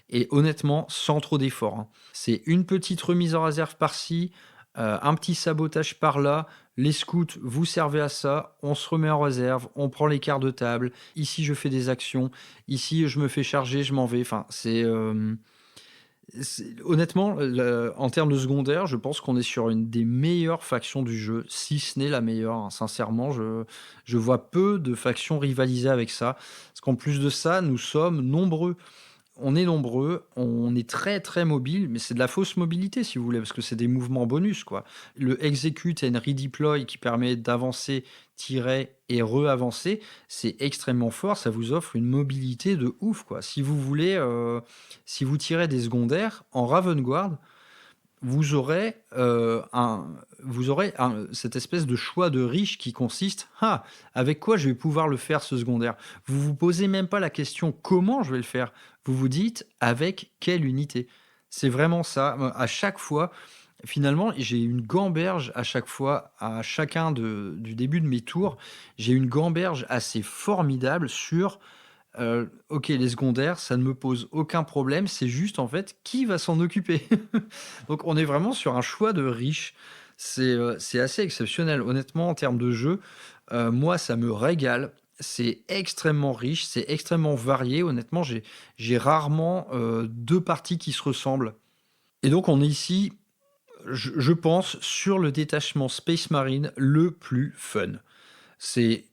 et honnêtement, sans trop d'efforts, hein. C'est une petite remise en réserve par-ci, un petit sabotage par-là. Les scouts, vous servez à ça, on se remet en réserve, on prend les quarts de table. Ici, je fais des actions. Ici, je me fais charger, je m'en vais. Enfin, honnêtement, en termes de secondaire, je pense qu'on est sur une des meilleures factions du jeu, si ce n'est la meilleure, hein. Sincèrement, je vois peu de factions rivaliser avec ça. Parce qu'en plus de ça, nous sommes nombreux. On est nombreux, on est très, très mobile, mais c'est de la fausse mobilité si vous voulez, parce que c'est des mouvements bonus, quoi. Le execute and redeploy qui permet d'avancer, tirer et re-avancer, c'est extrêmement fort, ça vous offre une mobilité de ouf, quoi. Si vous voulez, si vous tirez des secondaires, en Ravengard, vous aurez, cette espèce de choix de riche qui consiste: «Ah, avec quoi je vais pouvoir le faire ce secondaire?» Vous vous posez même pas la question: «Comment je vais le faire?» Vous vous dites: «Avec quelle unité?» C'est vraiment ça. À chaque fois, finalement, j'ai une gamberge à chaque fois, à chacun du début de mes tours, j'ai une gamberge assez formidable sur OK, les secondaires, ça ne me pose aucun problème, c'est juste, en fait, qui va s'en occuper? Donc on est vraiment sur un choix de riche. C'est assez exceptionnel. Honnêtement, en termes de jeu, moi, ça me régale. C'est extrêmement riche, c'est extrêmement varié. Honnêtement, j'ai rarement, 2 parties qui se ressemblent et donc on est ici, je pense, sur le détachement Space Marine le plus fun. C'est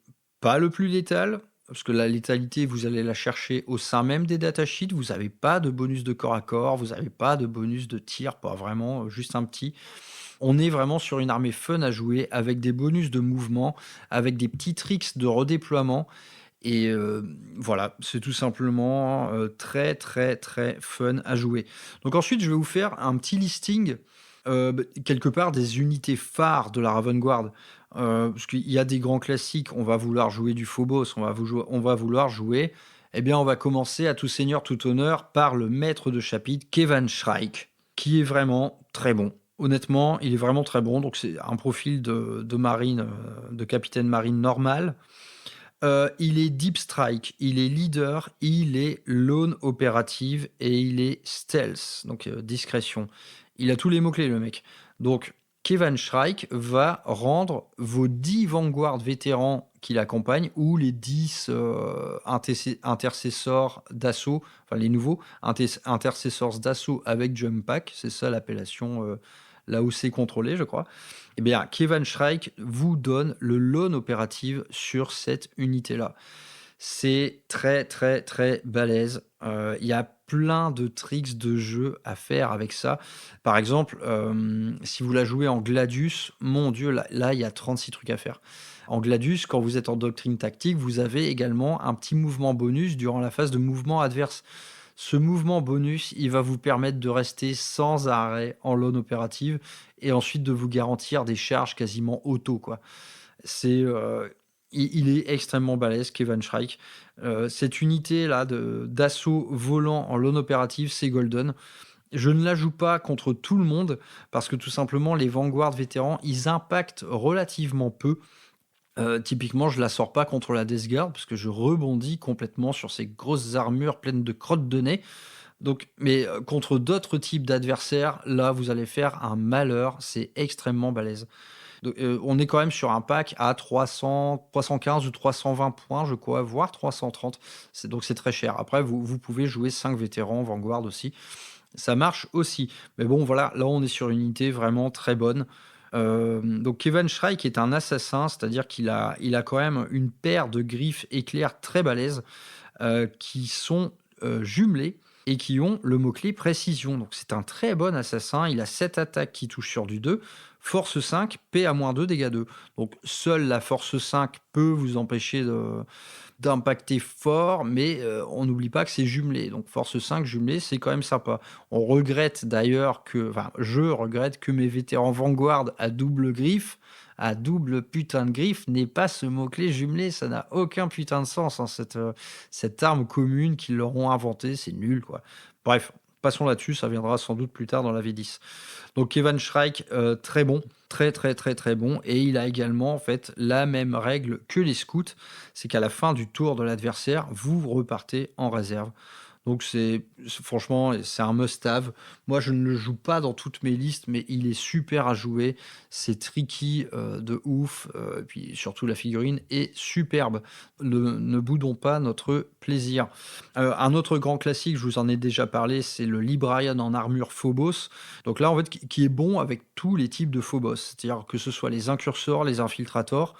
pas le plus létal, parce que la létalité, vous allez la chercher au sein même des datasheets. Vous n'avez pas de bonus de corps à corps, vous n'avez pas de bonus de tir, pas vraiment, juste un petit. On est vraiment sur une armée fun à jouer, avec des bonus de mouvement, avec des petits tricks de redéploiement. Et voilà, c'est tout simplement très très très fun à jouer. Donc ensuite, je vais vous faire un petit listing quelque part des unités phares de la Ravengard. Parce qu'il y a des grands classiques, on va vouloir jouer du Phobos, on va vouloir jouer, eh bien on va commencer à tout seigneur, tout honneur par le maître de chapitre, Kevan Shrike, qui est vraiment très bon. Honnêtement, il est vraiment très bon, donc c'est un profil de marine, de capitaine marine normal. Il est deep strike, il est leader, il est lone opérative et il est stealth, donc discrétion. Il a tous les mots-clés, le mec. Donc, Kevan Shrike va rendre vos 10 Vanguard vétérans qui l'accompagnent, ou les 10 intercessors d'assaut, enfin les nouveaux intercessors d'assaut avec jump pack, c'est ça l'appellation là où c'est contrôlé, je crois. Eh bien, Kevan Shrike vous donne le lone opérative sur cette unité-là. C'est très, très, très balèze. Il y a plein de tricks de jeu à faire avec ça. Par exemple, si vous la jouez en Gladius, mon Dieu, là, il y a 36 trucs à faire. En Gladius, quand vous êtes en doctrine tactique, vous avez également un petit mouvement bonus durant la phase de mouvement adverse. Ce mouvement bonus, il va vous permettre de rester sans arrêt en lone opérative et ensuite de vous garantir des charges quasiment auto, quoi. C'est, il est extrêmement balèze, Kevan Shrike. Cette unité-là d'assaut volant en lone opérative, c'est golden. Je ne la joue pas contre tout le monde parce que tout simplement, les Vanguard vétérans, ils impactent relativement peu. Typiquement, je la sors pas contre la Death Guard parce que je rebondis complètement sur ces grosses armures pleines de crottes de nez. Donc, mais contre d'autres types d'adversaires, là, vous allez faire un malheur. C'est extrêmement balèze. Donc, on est quand même sur un pack à 315 ou 320 points, je crois, voire 330. Donc c'est très cher. Après, vous pouvez jouer 5 vétérans Vanguard aussi. Ça marche aussi. Mais bon, voilà, là, on est sur une unité vraiment très bonne. Donc Kevan Shrike est un assassin, c'est-à-dire il a quand même une paire de griffes éclairs très balèzes qui sont jumelées et qui ont le mot-clé précision. Donc c'est un très bon assassin. Il a 7 attaques qui touchent sur du 2, force 5, PA-2, dégâts 2. Donc seule la force 5 peut vous empêcher d'impacter fort, mais on n'oublie pas que c'est jumelé. Donc force 5 jumelé, c'est quand même sympa. On regrette d'ailleurs je regrette que mes vétérans Vanguard à double griffe, à double putain de griffe, n'aient pas ce mot-clé jumelé. Ça n'a aucun putain de sens, hein, cette arme commune qu'ils leur ont inventée. C'est nul, quoi. Bref. passons là-dessus, ça viendra sans doute plus tard dans la V10. Donc Kevin Shrike, très bon, très, très, très, très bon et il a également, en fait, la même règle que les scouts, c'est qu'à la fin du tour de l'adversaire, vous repartez en réserve. Donc franchement, c'est un must-have. Moi, je ne le joue pas dans toutes mes listes, mais il est super à jouer. C'est tricky, de ouf, et puis surtout la figurine est superbe. Ne boudons pas notre plaisir. Un autre grand classique, je vous en ai déjà parlé, c'est le Librarian en armure Phobos. Donc là, en fait, qui est bon avec tous les types de Phobos. C'est-à-dire que ce soit les incursors, les infiltrators,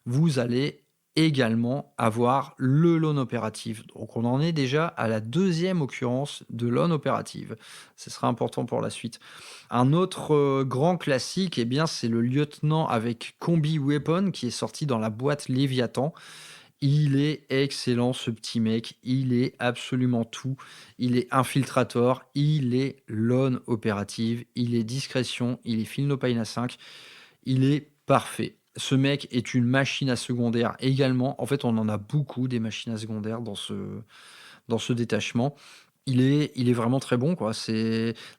vous allez également avoir le Lone Opérative. Donc on en est déjà à la deuxième occurrence de Lone Opérative. Ce sera important pour la suite. Un autre grand classique, eh bien, c'est le lieutenant avec Combi Weapon qui est sorti dans la boîte Léviathan. Il est excellent ce petit mec, il est absolument tout. Il est infiltrator, il est Lone Opérative, il est discrétion, il est Phil No Pain à 5. Il est parfait. Ce mec est une machine à secondaire également. En fait, on en a beaucoup des machines à secondaire dans ce détachement. Il est vraiment très bon, quoi.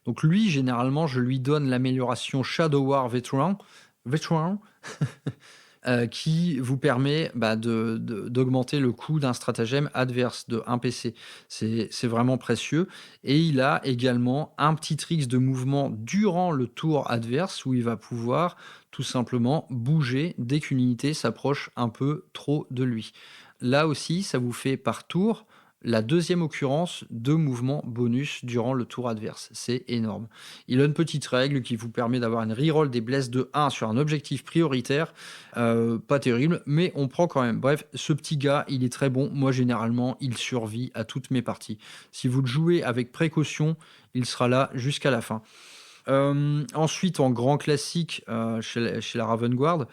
Donc lui, généralement, je lui donne l'amélioration Shadow War Veteran, qui vous permet d'augmenter le coût d'un stratagème adverse de 1 PC. C'est vraiment précieux. Et il a également un petit trick de mouvement durant le tour adverse où il va pouvoir tout simplement bouger dès qu'une unité s'approche un peu trop de lui. Là aussi, ça vous fait par tour la deuxième occurrence de mouvement bonus durant le tour adverse. C'est énorme. Il a une petite règle qui vous permet d'avoir une reroll des blesses de 1 sur un objectif prioritaire. Pas terrible, mais on prend quand même. Bref, ce petit gars, il est très bon. Moi, généralement, il survit à toutes mes parties. Si vous le jouez avec précaution, il sera là jusqu'à la fin. Ensuite, en grand classique, chez la Raven Guard,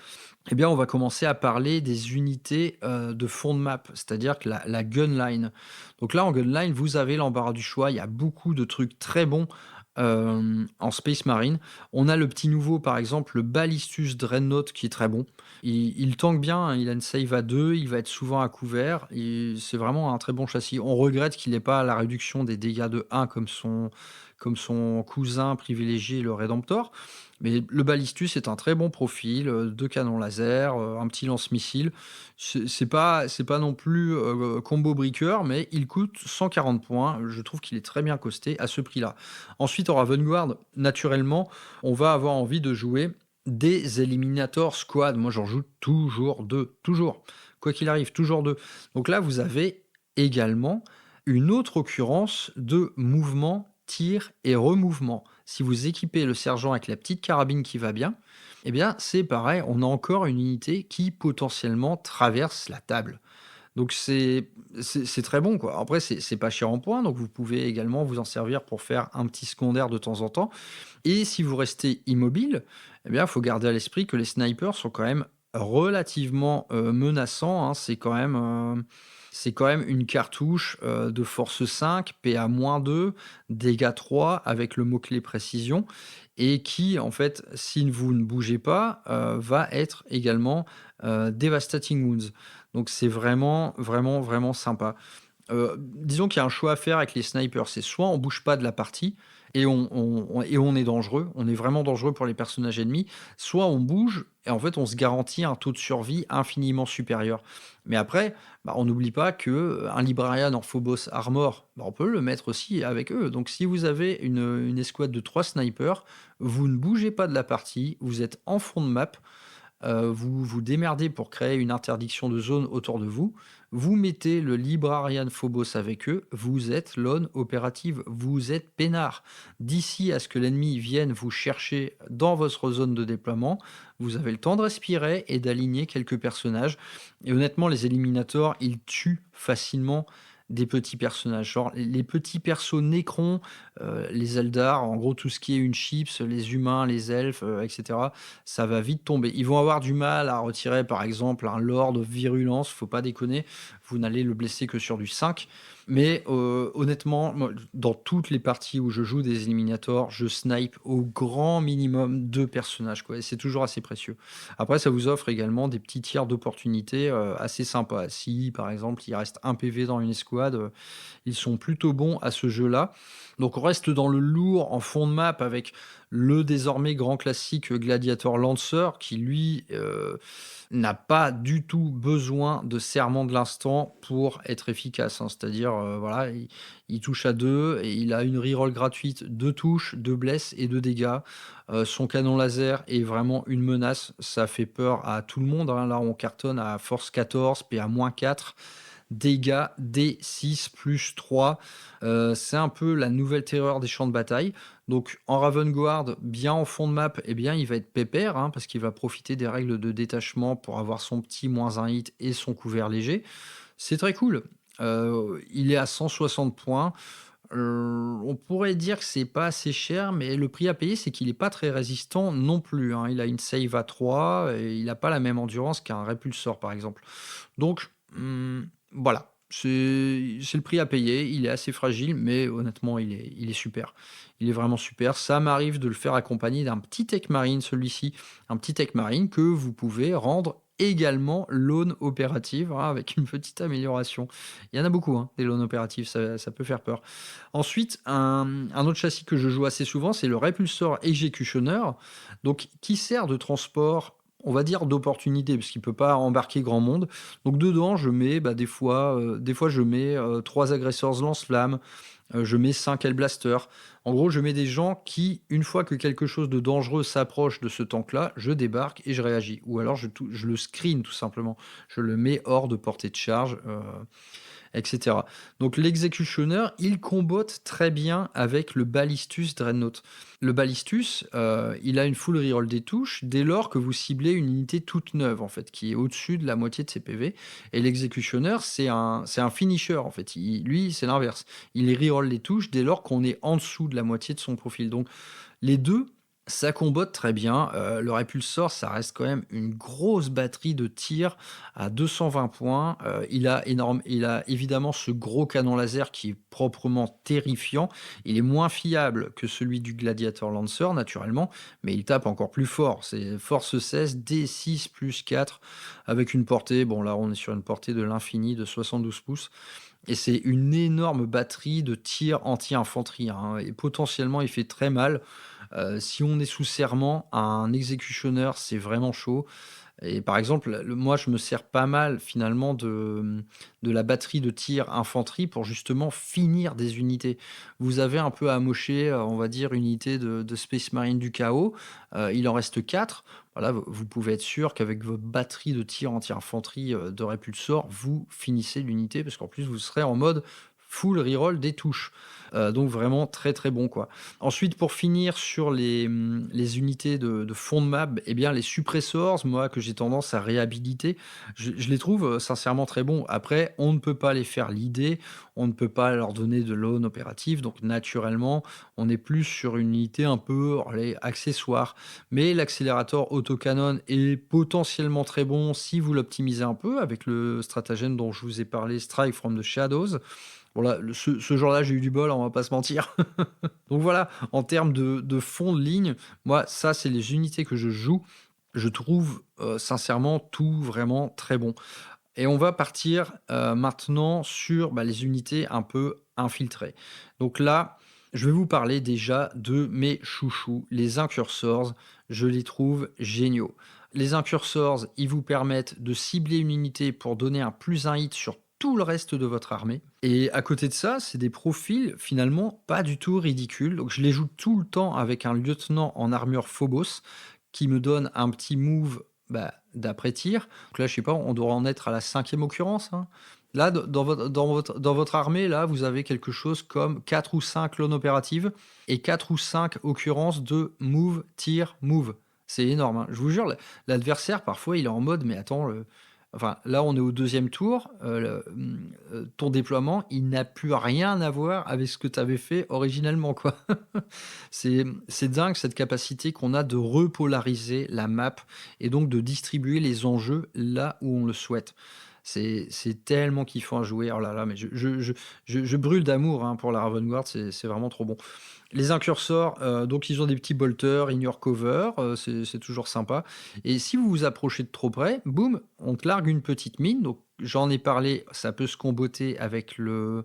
eh bien, on va commencer à parler des unités de fond de map, c'est-à-dire que la gunline. Donc là, en gunline, vous avez l'embarras du choix. Il y a beaucoup de trucs très bons en Space Marine. On a le petit nouveau, par exemple, le Ballistus Dreadnought, qui est très bon. Il tank bien, hein, il a une save à 2, il va être souvent à couvert. C'est vraiment un très bon châssis. On regrette qu'il n'ait pas la réduction des dégâts de 1 comme son cousin privilégié, le Redemptor. Mais le Ballistus est un très bon profil, 2 canons laser, un petit lance-missile. C'est pas non plus combo breaker, mais il coûte 140 points. Je trouve qu'il est très bien costé à ce prix-là. Ensuite, en Raven Guard, naturellement, on va avoir envie de jouer des Eliminator Squad. Moi, j'en joue toujours 2, toujours. Quoi qu'il arrive, toujours 2. Donc là, vous avez également une autre occurrence de mouvement, tir et remouvement. Si vous équipez le sergent avec la petite carabine qui va bien, eh bien, c'est pareil, on a encore une unité qui potentiellement traverse la table. Donc c'est très bon, quoi. Après, c'est pas cher en points, donc vous pouvez également vous en servir pour faire un petit secondaire de temps en temps. Et si vous restez immobile, eh bien, il faut garder à l'esprit que les snipers sont quand même relativement menaçants, hein. C'est quand même une cartouche de force 5, PA-2, dégâts 3 avec le mot-clé précision, et qui, en fait, si vous ne bougez pas, va être également Devastating Wounds. Donc c'est vraiment, vraiment, vraiment sympa. Disons qu'il y a un choix à faire avec les snipers, c'est soit on bouge pas de la partie et on est dangereux, on est vraiment dangereux pour les personnages ennemis, soit on bouge et en fait on se garantit un taux de survie infiniment supérieur. Mais après, on n'oublie pas que un Librarian en Phobos Armor, on peut le mettre aussi avec eux. Donc si vous avez une escouade de 3 snipers, vous ne bougez pas de la partie, vous êtes en fond de map, vous vous démerdez pour créer une interdiction de zone autour de vous. Vous mettez le Librarian Phobos avec eux. Vous êtes Lone Opérative. Vous êtes peinard. D'ici à ce que l'ennemi vienne vous chercher dans votre zone de déploiement, vous avez le temps de respirer et d'aligner quelques personnages. Et honnêtement, les Eliminators, ils tuent facilement des petits personnages. Genre les petits persos Necrons, les Eldar, en gros tout ce qui est une chips, les humains, les elfes, etc. Ça va vite tomber. Ils vont avoir du mal à retirer par exemple un Lord of Virulence, faut pas déconner. vous n'allez le blesser que sur du 5. Mais honnêtement, moi, dans toutes les parties où je joue des Eliminators, je snipe au grand minimum 2 personnages, quoi, et c'est toujours assez précieux. Après, ça vous offre également des petits tiers d'opportunité, assez sympas. Si, par exemple, il reste 1 PV dans une escouade, ils sont plutôt bons à ce jeu-là. Donc on reste dans le lourd en fond de map avec le désormais grand classique Gladiator Lancer qui lui n'a pas du tout besoin de serment de l'instant pour être efficace, hein. C'est-à-dire voilà, il touche à 2 et il a une reroll gratuite de touches, de bless et de dégâts. Son canon laser est vraiment une menace, ça fait peur à tout le monde, hein. Là on cartonne à force 14, PA-4. Dégâts D6 plus 3. C'est un peu la nouvelle terreur des champs de bataille. Donc en Ravengard, bien en fond de map, eh bien, il va être pépère, hein, parce qu'il va profiter des règles de détachement pour avoir son petit -1 hit et son couvert léger. C'est très cool. Il est à 160 points. On pourrait dire que c'est pas assez cher, mais le prix à payer, c'est qu'il est pas très résistant non plus, hein. Il a une save à 3 et il a pas la même endurance qu'un Repulsor, par exemple. Donc, voilà, c'est le prix à payer. Il est assez fragile, mais honnêtement, il est super. Il est vraiment super. Ça m'arrive de le faire accompagner d'un petit Tech Marine, celui-ci, un petit Tech Marine que vous pouvez rendre également Lone opérative, hein, avec une petite amélioration. Il y en a beaucoup, hein, des Lone opératives, ça peut faire peur. Ensuite, un autre châssis que je joue assez souvent, c'est le Repulsor Executioner, donc qui sert de transport, on va dire d'opportunité, parce qu'il peut pas embarquer grand monde. Donc dedans, je mets des fois je mets 3 agresseurs lance-flammes, je mets 5 Hellblasters. En gros, je mets des gens qui, une fois que quelque chose de dangereux s'approche de ce tank-là, je débarque et je réagis. Ou alors je le screen tout simplement. Je le mets hors de portée de charge, etc. Donc l'exécutionneur, il combote très bien avec le Ballistus Dreadnought. Le Ballistus, il a une full reroll des touches dès lors que vous ciblez une unité toute neuve, en fait, qui est au-dessus de la moitié de ses PV. Et l'exécutionneur, c'est un finisher, en fait. Lui, c'est l'inverse. Il reroll les touches dès lors qu'on est en dessous de la moitié de son profil. Donc les deux, ça combote très bien. Le Repulsor, ça reste quand même une grosse batterie de tir à 220 points. Il a évidemment ce gros canon laser qui est proprement terrifiant. Il est moins fiable que celui du Gladiator Lancer, naturellement, mais il tape encore plus fort. C'est force 16, D6 plus 4, avec une portée, bon là on est sur une portée de l'infini de 72 pouces. Et c'est une énorme batterie de tir anti-infanterie, hein, et potentiellement il fait très mal. Si on est sous serment, un exécutionneur, c'est vraiment chaud. Et par exemple, moi, je me sers pas mal finalement de la batterie de tir infanterie pour justement finir des unités. Vous avez un peu amoché, on va dire, une unité de Space Marine du chaos. Il en reste 4. Voilà, vous pouvez être sûr qu'avec votre batterie de tir anti-infanterie de Repulsor, vous finissez l'unité parce qu'en plus, vous serez en mode full reroll des touches. Donc vraiment très très bon, quoi. Ensuite, pour finir sur les unités de fond de map, eh bien les suppressors, moi que j'ai tendance à réhabiliter, je les trouve sincèrement très bons. Après, on ne peut pas les faire leader, on ne peut pas leur donner de l'aune opérative, donc naturellement, on est plus sur une unité un peu allez, accessoire. Mais l'accélérateur autocanon est potentiellement très bon si vous l'optimisez un peu avec le stratagème dont je vous ai parlé, Strike from the Shadows. Voilà, ce jour-là, j'ai eu du bol, on va pas se mentir. Donc voilà, en termes de fond de ligne, moi, ça, c'est les unités que je joue. Je trouve sincèrement tout vraiment très bon. Et on va partir maintenant sur les unités un peu infiltrées. Donc là, je vais vous parler déjà de mes chouchous, les incursors. Je les trouve géniaux. Les incursors, ils vous permettent de cibler une unité pour donner un +1 hit sur tout le reste de votre armée. Et à côté de ça, c'est des profils finalement pas du tout ridicules. Donc je les joue tout le temps avec un lieutenant en armure Phobos qui me donne un petit move d'après-tir. Donc là, je sais pas, on doit en être à la 5e occurrence, hein. Là, dans votre armée, là, vous avez quelque chose comme 4 ou 5 clones opératives et 4 ou 5 occurrences de move, tir, move. C'est énorme, hein. Je vous jure, l'adversaire, parfois, il est en mode, mais attends, enfin, là, on est au 2e tour. Ton déploiement, il n'a plus rien à voir avec ce que tu avais fait originellement, quoi. C'est dingue, cette capacité qu'on a de repolariser la map et donc de distribuer les enjeux là où on le souhaite. C'est tellement kiffant à jouer. Oh là là, mais je brûle d'amour, hein, pour la Ravengard, c'est vraiment trop bon. Les incursors, donc ils ont des petits bolters, in your cover, c'est toujours sympa et si vous vous approchez de trop près, boum, on te largue une petite mine, donc j'en ai parlé, ça peut se comboter avec le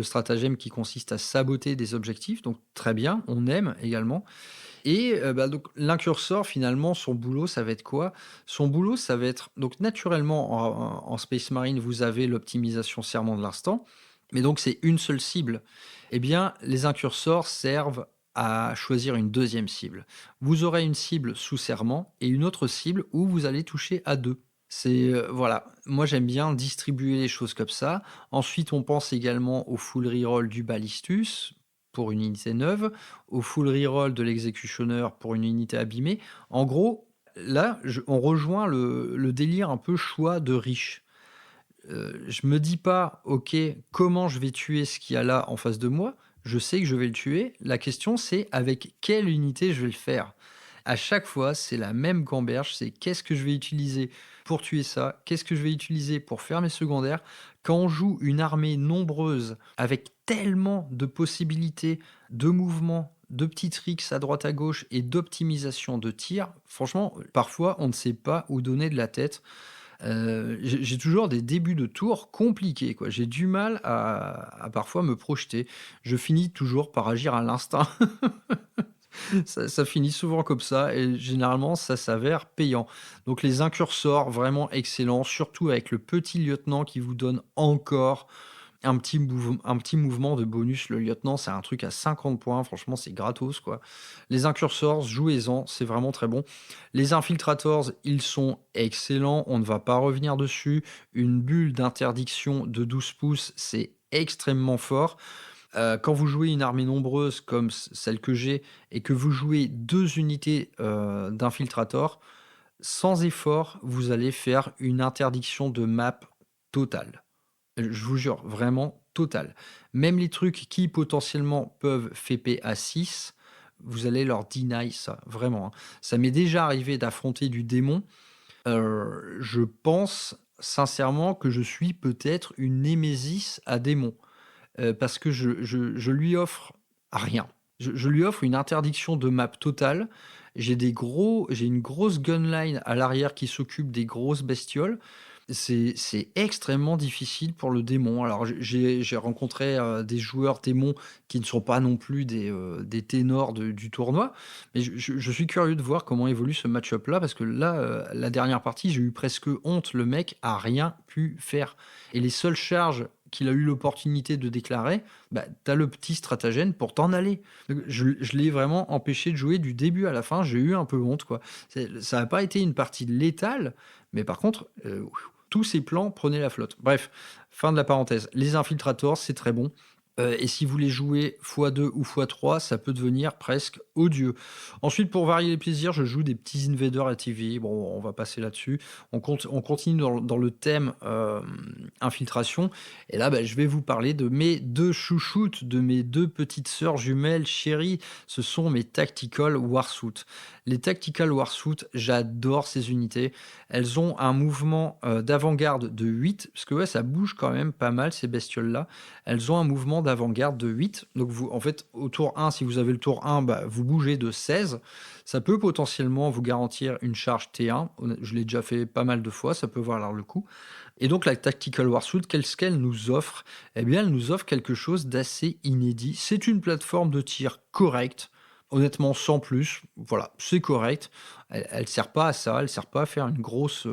stratagème qui consiste à saboter des objectifs, donc très bien, on aime également et bah, donc l'incursor finalement son boulot ça va être quoi? Son boulot ça va être donc naturellement en Space Marine vous avez l'optimisation serment de l'instant, mais donc c'est une seule cible. Eh bien les incursors servent à choisir une deuxième cible. Vous aurez une cible sous serment et une autre cible où vous allez toucher à 2. C'est, voilà, moi j'aime bien distribuer les choses comme ça. Ensuite, on pense également au full reroll du Ballistus pour une unité neuve, au full reroll de l'Executioner pour une unité abîmée. En gros, là, on rejoint le délire un peu choix de riche. Je me dis pas, ok, comment je vais tuer ce qu'il y a là en face de moi. Je sais que je vais le tuer. La question, c'est avec quelle unité je vais le faire. À chaque fois, c'est la même gamberge, c'est qu'est-ce que je vais utiliser pour tuer ça, qu'est-ce que je vais utiliser pour faire mes secondaires. Quand on joue une armée nombreuse avec tellement de possibilités de mouvement, de petits tricks à droite à gauche et d'optimisation de tir, franchement, parfois on ne sait pas où donner de la tête. J'ai toujours des débuts de tour compliqués, quoi. J'ai du mal à parfois me projeter. Je finis toujours par agir à l'instinct. Ça finit souvent comme ça et généralement ça s'avère payant. Donc les incursors, vraiment excellents, surtout avec le petit lieutenant qui vous donne encore un petit mouvement de bonus. Le lieutenant, c'est un truc à 50 points, franchement c'est gratos quoi. Les incursors, jouez-en, c'est vraiment très bon. Les infiltrators, ils sont excellents, on ne va pas revenir dessus. Une bulle d'interdiction de 12 pouces, c'est extrêmement fort. Quand vous jouez une armée nombreuse comme celle que j'ai et que vous jouez 2 unités, d'infiltrators, sans effort, vous allez faire une interdiction de map totale. Je vous jure, vraiment totale. Même les trucs qui potentiellement peuvent FP à 6, vous allez leur deny ça, vraiment, hein. Ça m'est déjà arrivé d'affronter du démon. Je pense sincèrement que je suis peut-être une némésis à démon. Parce que je lui offre rien. Je lui offre une interdiction de map totale. J'ai une grosse gunline à l'arrière qui s'occupe des grosses bestioles. C'est extrêmement difficile pour le démon. Alors j'ai rencontré, des joueurs démons qui ne sont pas non plus des ténors du tournoi, mais je suis curieux de voir comment évolue ce match-up là parce que là, la dernière partie, j'ai eu presque honte. Le mec a rien pu faire et les seules charges qu'il a eu l'opportunité de déclarer, bah, tu le petit stratagème pour t'en aller. Donc je l'ai vraiment empêché de jouer du début à la fin, j'ai eu un peu honte, quoi. Ça n'a pas été une partie létale, mais par contre, tous ses plans prenaient la flotte. Bref, fin de la parenthèse. Les infiltrators, c'est très bon. Et si vous les jouez x2 ou x3, ça peut devenir presque odieux. Ensuite, pour varier les plaisirs, je joue des petits invaders à TV. Bon, on va passer là-dessus. On continue dans le thème infiltration. Et là, bah, je vais vous parler de mes 2 chouchoutes, de mes 2 petites sœurs jumelles chéries. Ce sont mes Tactical Warsuit. Les Tactical Warsuit, j'adore ces unités. Elles ont un mouvement d'avant-garde de 8, parce que ouais, ça bouge quand même pas mal ces bestioles-là. Elles ont un mouvement d'avant-garde de 8. Donc vous, en fait, au tour 1, si vous avez le tour 1, bah, vous bougez de 16. Ça peut potentiellement vous garantir une charge T1. Je l'ai déjà fait pas mal de fois, ça peut valoir le coup. Et donc la Tactical Warsuit, qu'est-ce qu'elle nous offre? Eh bien, elle nous offre quelque chose d'assez inédit. C'est une plateforme de tir correcte. Honnêtement, sans plus, voilà, c'est correct. Elle sert pas à ça, elle sert pas à faire une grosse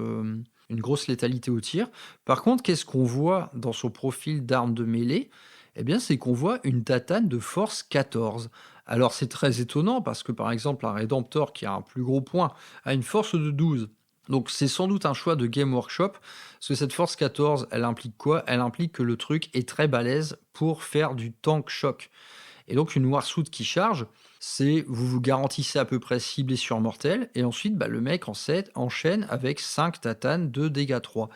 létalité au tir. Par contre, qu'est-ce qu'on voit dans son profil d'arme de mêlée? Eh bien, c'est qu'on voit une tatane de force 14. Alors, c'est très étonnant parce que, par exemple, un Redemptor qui a un plus gros point a une force de 12. Donc, c'est sans doute un choix de Game Workshop, parce que cette force 14, elle implique quoi? Elle implique que le truc est très balèze pour faire du tank choc. Et donc, une Warsuit qui charge, c'est vous vous garantissez à peu près 6 blessures mortelles, et ensuite, bah, le mec enchaîne avec 5 tatanes de dégâts 3.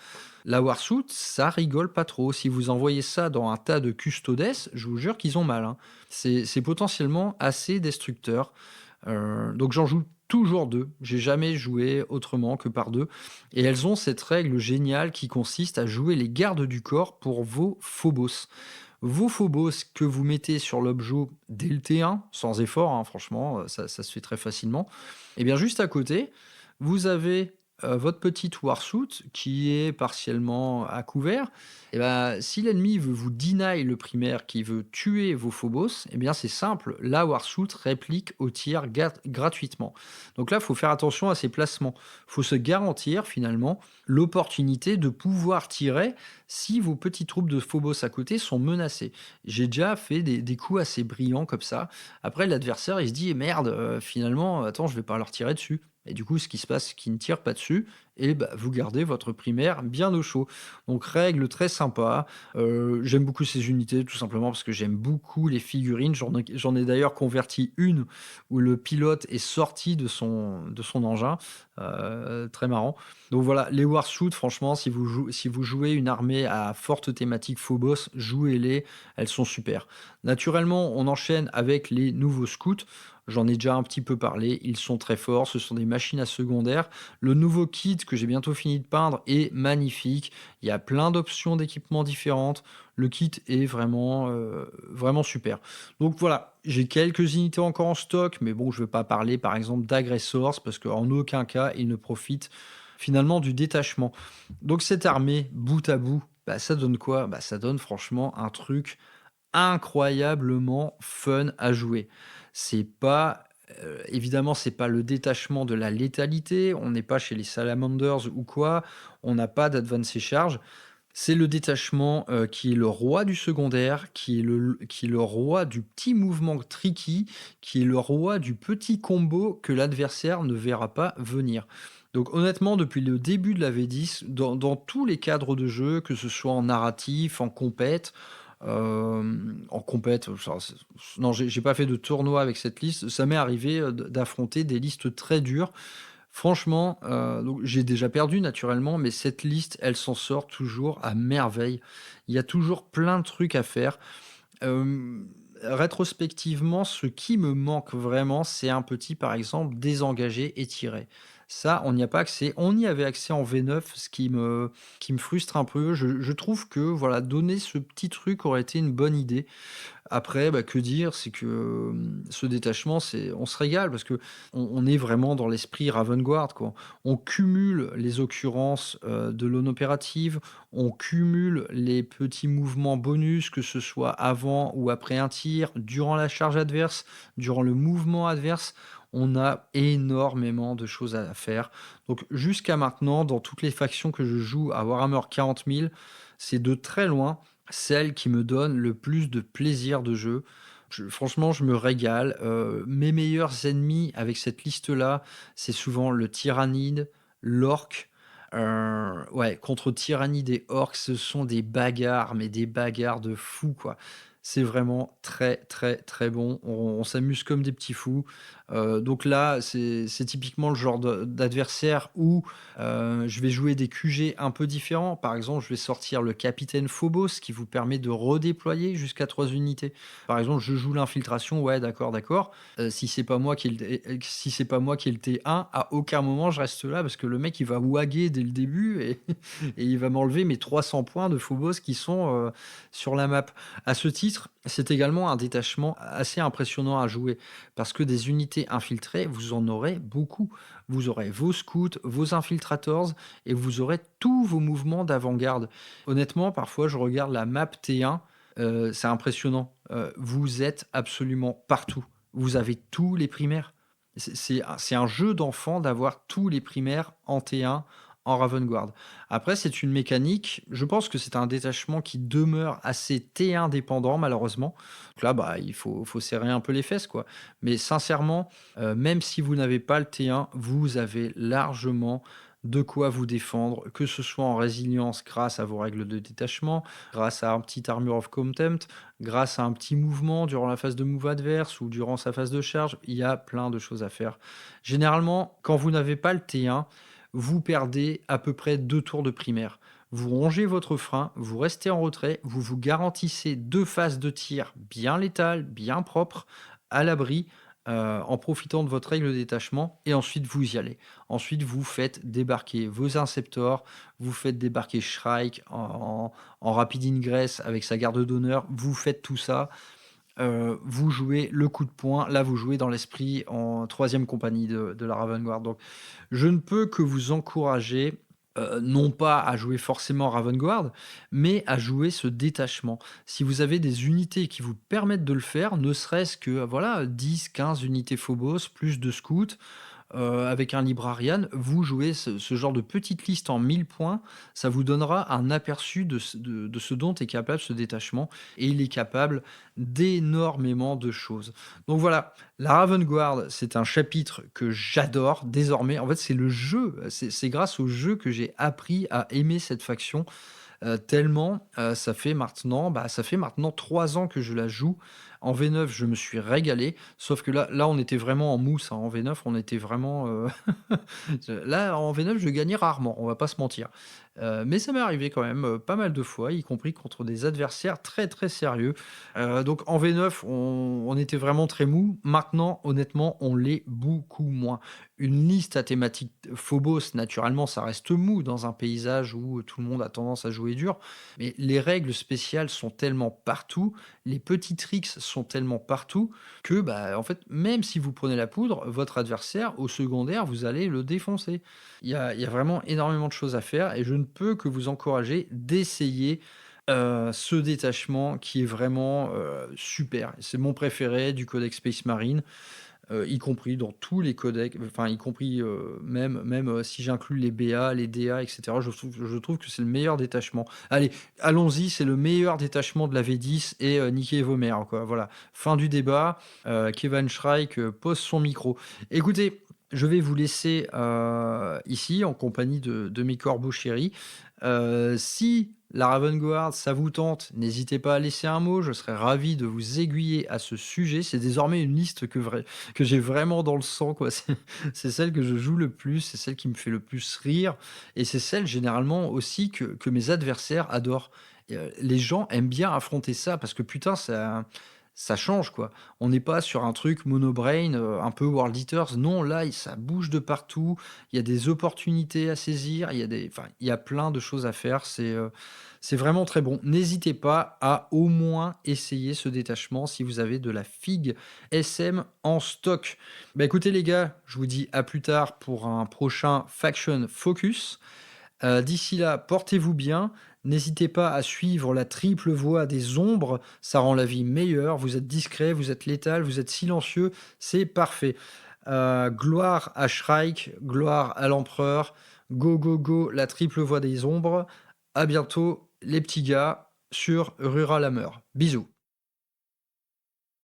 La Warsuit, ça rigole pas trop. Si vous envoyez ça dans un tas de custodes, je vous jure qu'ils ont mal, hein. C'est potentiellement assez destructeur. Donc j'en joue toujours 2. J'ai jamais joué autrement que par 2 et elles ont cette règle géniale qui consiste à jouer les gardes du corps pour vos phobos. Vos phobos que vous mettez sur l'objet dès le T1, sans effort, hein, franchement, ça se fait très facilement. Et bien juste à côté, vous avez, votre petite Warsuit qui est partiellement à couvert. Et ben, si l'ennemi veut vous deny le primaire, qui veut tuer vos phobos, eh bien c'est simple, la Warsuit réplique au tir gratuitement. Donc là, il faut faire attention à ses placements. Il faut se garantir finalement l'opportunité de pouvoir tirer si vos petites troupes de phobos à côté sont menacées. J'ai déjà fait des coups assez brillants comme ça. Après, l'adversaire, il se dit: «Merde, finalement, attends, je vais pas leur tirer dessus». Et du coup, ce qui se passe, c'est qu'ils ne tirent pas dessus et bah, vous gardez votre primaire bien au chaud. Donc règle très sympa. J'aime beaucoup ces unités, tout simplement parce que j'aime beaucoup les figurines. J'en ai d'ailleurs converti une où le pilote est sorti de son engin. Très marrant. Donc voilà, les Warsuit, franchement, si vous jouez une armée à forte thématique Phobos, jouez-les, elles sont super. Naturellement, on enchaîne avec les nouveaux scouts. J'en ai déjà un petit peu parlé, ils sont très forts, ce sont des machines à secondaire. Le nouveau kit que j'ai bientôt fini de peindre est magnifique. Il y a plein d'options d'équipement différentes. Le kit est vraiment super. Donc voilà, j'ai quelques unités encore en stock, mais bon, je ne vais pas parler par exemple d'Aggressors parce qu'en aucun cas, ils ne profitent finalement du détachement. Donc cette armée, bout à bout, bah, ça donne quoi? Bah, ça donne franchement un truc incroyablement fun à jouer. C'est pas, évidemment, c'est pas le détachement de la létalité, on n'est pas chez les Salamanders ou quoi, on n'a pas d'advanced charge. C'est le détachement, qui est le roi du secondaire, qui est le roi du petit mouvement tricky, qui est le roi du petit combo que l'adversaire ne verra pas venir. Donc honnêtement, depuis le début de la V10, dans tous les cadres de jeu, que ce soit en narratif, en compète, enfin, non, j'ai pas fait de tournoi avec cette liste. Ça m'est arrivé, d'affronter des listes très dures. Franchement, donc j'ai déjà perdu naturellement, mais cette liste, elle s'en sort toujours à merveille. Il y a toujours plein de trucs à faire. Rétrospectivement, ce qui me manque vraiment, c'est un petit, par exemple, désengagé et tiré. Ça, on n'y a pas accès. On y avait accès en V9, ce qui me frustre un peu. Je trouve que voilà, donner ce petit truc aurait été une bonne idée. Après, bah, que dire? C'est que, ce détachement, on se régale parce qu'on est vraiment dans l'esprit Ravengard, quoi. On cumule les occurrences, de l'aune opérative, on cumule les petits mouvements bonus, que ce soit avant ou après un tir, durant la charge adverse, durant le mouvement adverse. On a énormément de choses à faire. Donc jusqu'à maintenant, dans toutes les factions que je joue à Warhammer 40 000, c'est de très loin celle qui me donne le plus de plaisir de jeu. Franchement, je me régale. Mes meilleurs ennemis avec cette liste-là, c'est souvent le tyrannide, l'orque. Ouais, contre tyrannide et orque, ce sont des bagarres, mais des bagarres de fou, quoi. C'est vraiment très, très, très bon. On s'amuse comme des petits fous. Donc là, c'est typiquement le genre d'adversaire où je vais jouer des QG un peu différents. Par exemple, je vais sortir le capitaine Phobos qui vous permet de redéployer jusqu'à 3 unités. Par exemple, je joue l'infiltration, ouais, d'accord, d'accord. Si c'est pas moi qui ai si c'est pas moi qui ai le T1, à aucun moment je reste là parce que le mec il va waguer dès le début et, et il va m'enlever mes 300 points de Phobos qui sont sur la map. À ce titre, c'est également un détachement assez impressionnant à jouer parce que des unités infiltrées, vous en aurez beaucoup. Vous aurez vos scouts, vos infiltrators et vous aurez tous vos mouvements d'avant-garde. Honnêtement, parfois je regarde la map T1, c'est impressionnant. Vous êtes absolument partout. Vous avez tous les primaires. C'est un jeu d'enfant d'avoir tous les primaires en T1 en Ravengard. Après, c'est une mécanique, je pense que c'est un détachement qui demeure assez T1 dépendant, malheureusement. Donc là, bah, il faut serrer un peu les fesses, quoi. Mais sincèrement, même si vous n'avez pas le T1, vous avez largement de quoi vous défendre, que ce soit en résilience grâce à vos règles de détachement, grâce à un petit Armure of Contempt, grâce à un petit mouvement durant la phase de move adverse ou durant sa phase de charge. Il y a plein de choses à faire. Généralement, quand vous n'avez pas le T1, vous perdez à peu près 2 tours de primaire. Vous rongez votre frein, vous restez en retrait, vous vous garantissez 2 phases de tir bien létales, bien propres, à l'abri. en profitant de votre règle de détachement et ensuite vous y allez. Ensuite, vous faites débarquer vos Inceptors, vous faites débarquer Shrike en rapid ingress avec sa garde d'honneur, vous faites tout ça, vous jouez le coup de poing. Là, vous jouez dans l'esprit en troisième compagnie de la Ravengard. Donc je ne peux que vous encourager, non pas à jouer forcément Ravengard, mais à jouer ce détachement. Si vous avez des unités qui vous permettent de le faire, ne serait-ce que, voilà, 10-15 unités Phobos, plus de scouts, avec un Librarian, vous jouez ce genre de petite liste en 1000 points, ça vous donnera un aperçu de ce dont est capable ce détachement et il est capable d'énormément de choses. Donc voilà, la Ravengard, c'est un chapitre que j'adore désormais. En fait, c'est le jeu, c'est grâce au jeu que j'ai appris à aimer cette faction. Tellement, ça fait maintenant 3 ans que je la joue. En V9, je me suis régalé, sauf que là, on était vraiment en mousse, hein. En V9, on était vraiment, là, en V9, je gagnais rarement, on va pas se mentir. Mais ça m'est arrivé quand même, pas mal de fois, y compris contre des adversaires très, très sérieux. Donc en V9, on était vraiment très mou. Maintenant, honnêtement, on l'est beaucoup moins. Une liste à thématique Phobos, naturellement, ça reste mou dans un paysage où tout le monde a tendance à jouer dur, mais les règles spéciales sont tellement partout, les petits tricks sont tellement partout que, bah, en fait, même si vous prenez la poudre, votre adversaire, au secondaire, vous allez le défoncer. Il y a vraiment énormément de choses à faire et je ne peux que vous encourager d'essayer, ce détachement qui est vraiment, super. C'est mon préféré du codex Space Marine. Y compris dans tous les codecs, enfin y compris, même, si j'inclus les BA, les DA et cetera, je trouve que c'est le meilleur détachement. Allez, allons-y, c'est le meilleur détachement de la V10 et niquez vos mères, quoi, voilà. Fin du débat, Kevin Shrike, pose son micro. Écoutez, je vais vous laisser, ici en compagnie de mes corbeaux chéris. Si la Ravengard, ça vous tente, n'hésitez pas à laisser un mot, je serais ravi de vous aiguiller à ce sujet. C'est désormais une liste que j'ai vraiment dans le sang, quoi. C'est celle que je joue le plus, c'est celle qui me fait le plus rire, et c'est celle généralement aussi que mes adversaires adorent. Les gens aiment bien affronter ça parce que putain, ça change, quoi. On n'est pas sur un truc monobrain, un peu World Eaters. Non, là, ça bouge de partout. Il y a des opportunités à saisir. Enfin, il y a plein de choses à faire. C'est vraiment très bon. N'hésitez pas à au moins essayer ce détachement si vous avez de la figue SM en stock. Bah écoutez les gars, je vous dis à plus tard pour un prochain Faction Focus. D'ici là, portez-vous bien. N'hésitez pas à suivre la triple voie des ombres, ça rend la vie meilleure. Vous êtes discret, vous êtes létal, vous êtes silencieux, c'est parfait. Gloire à Shrike, gloire à l'Empereur. Go, go, go, la triple voie des ombres. À bientôt, les petits gars, sur Rural Hammer. Bisous.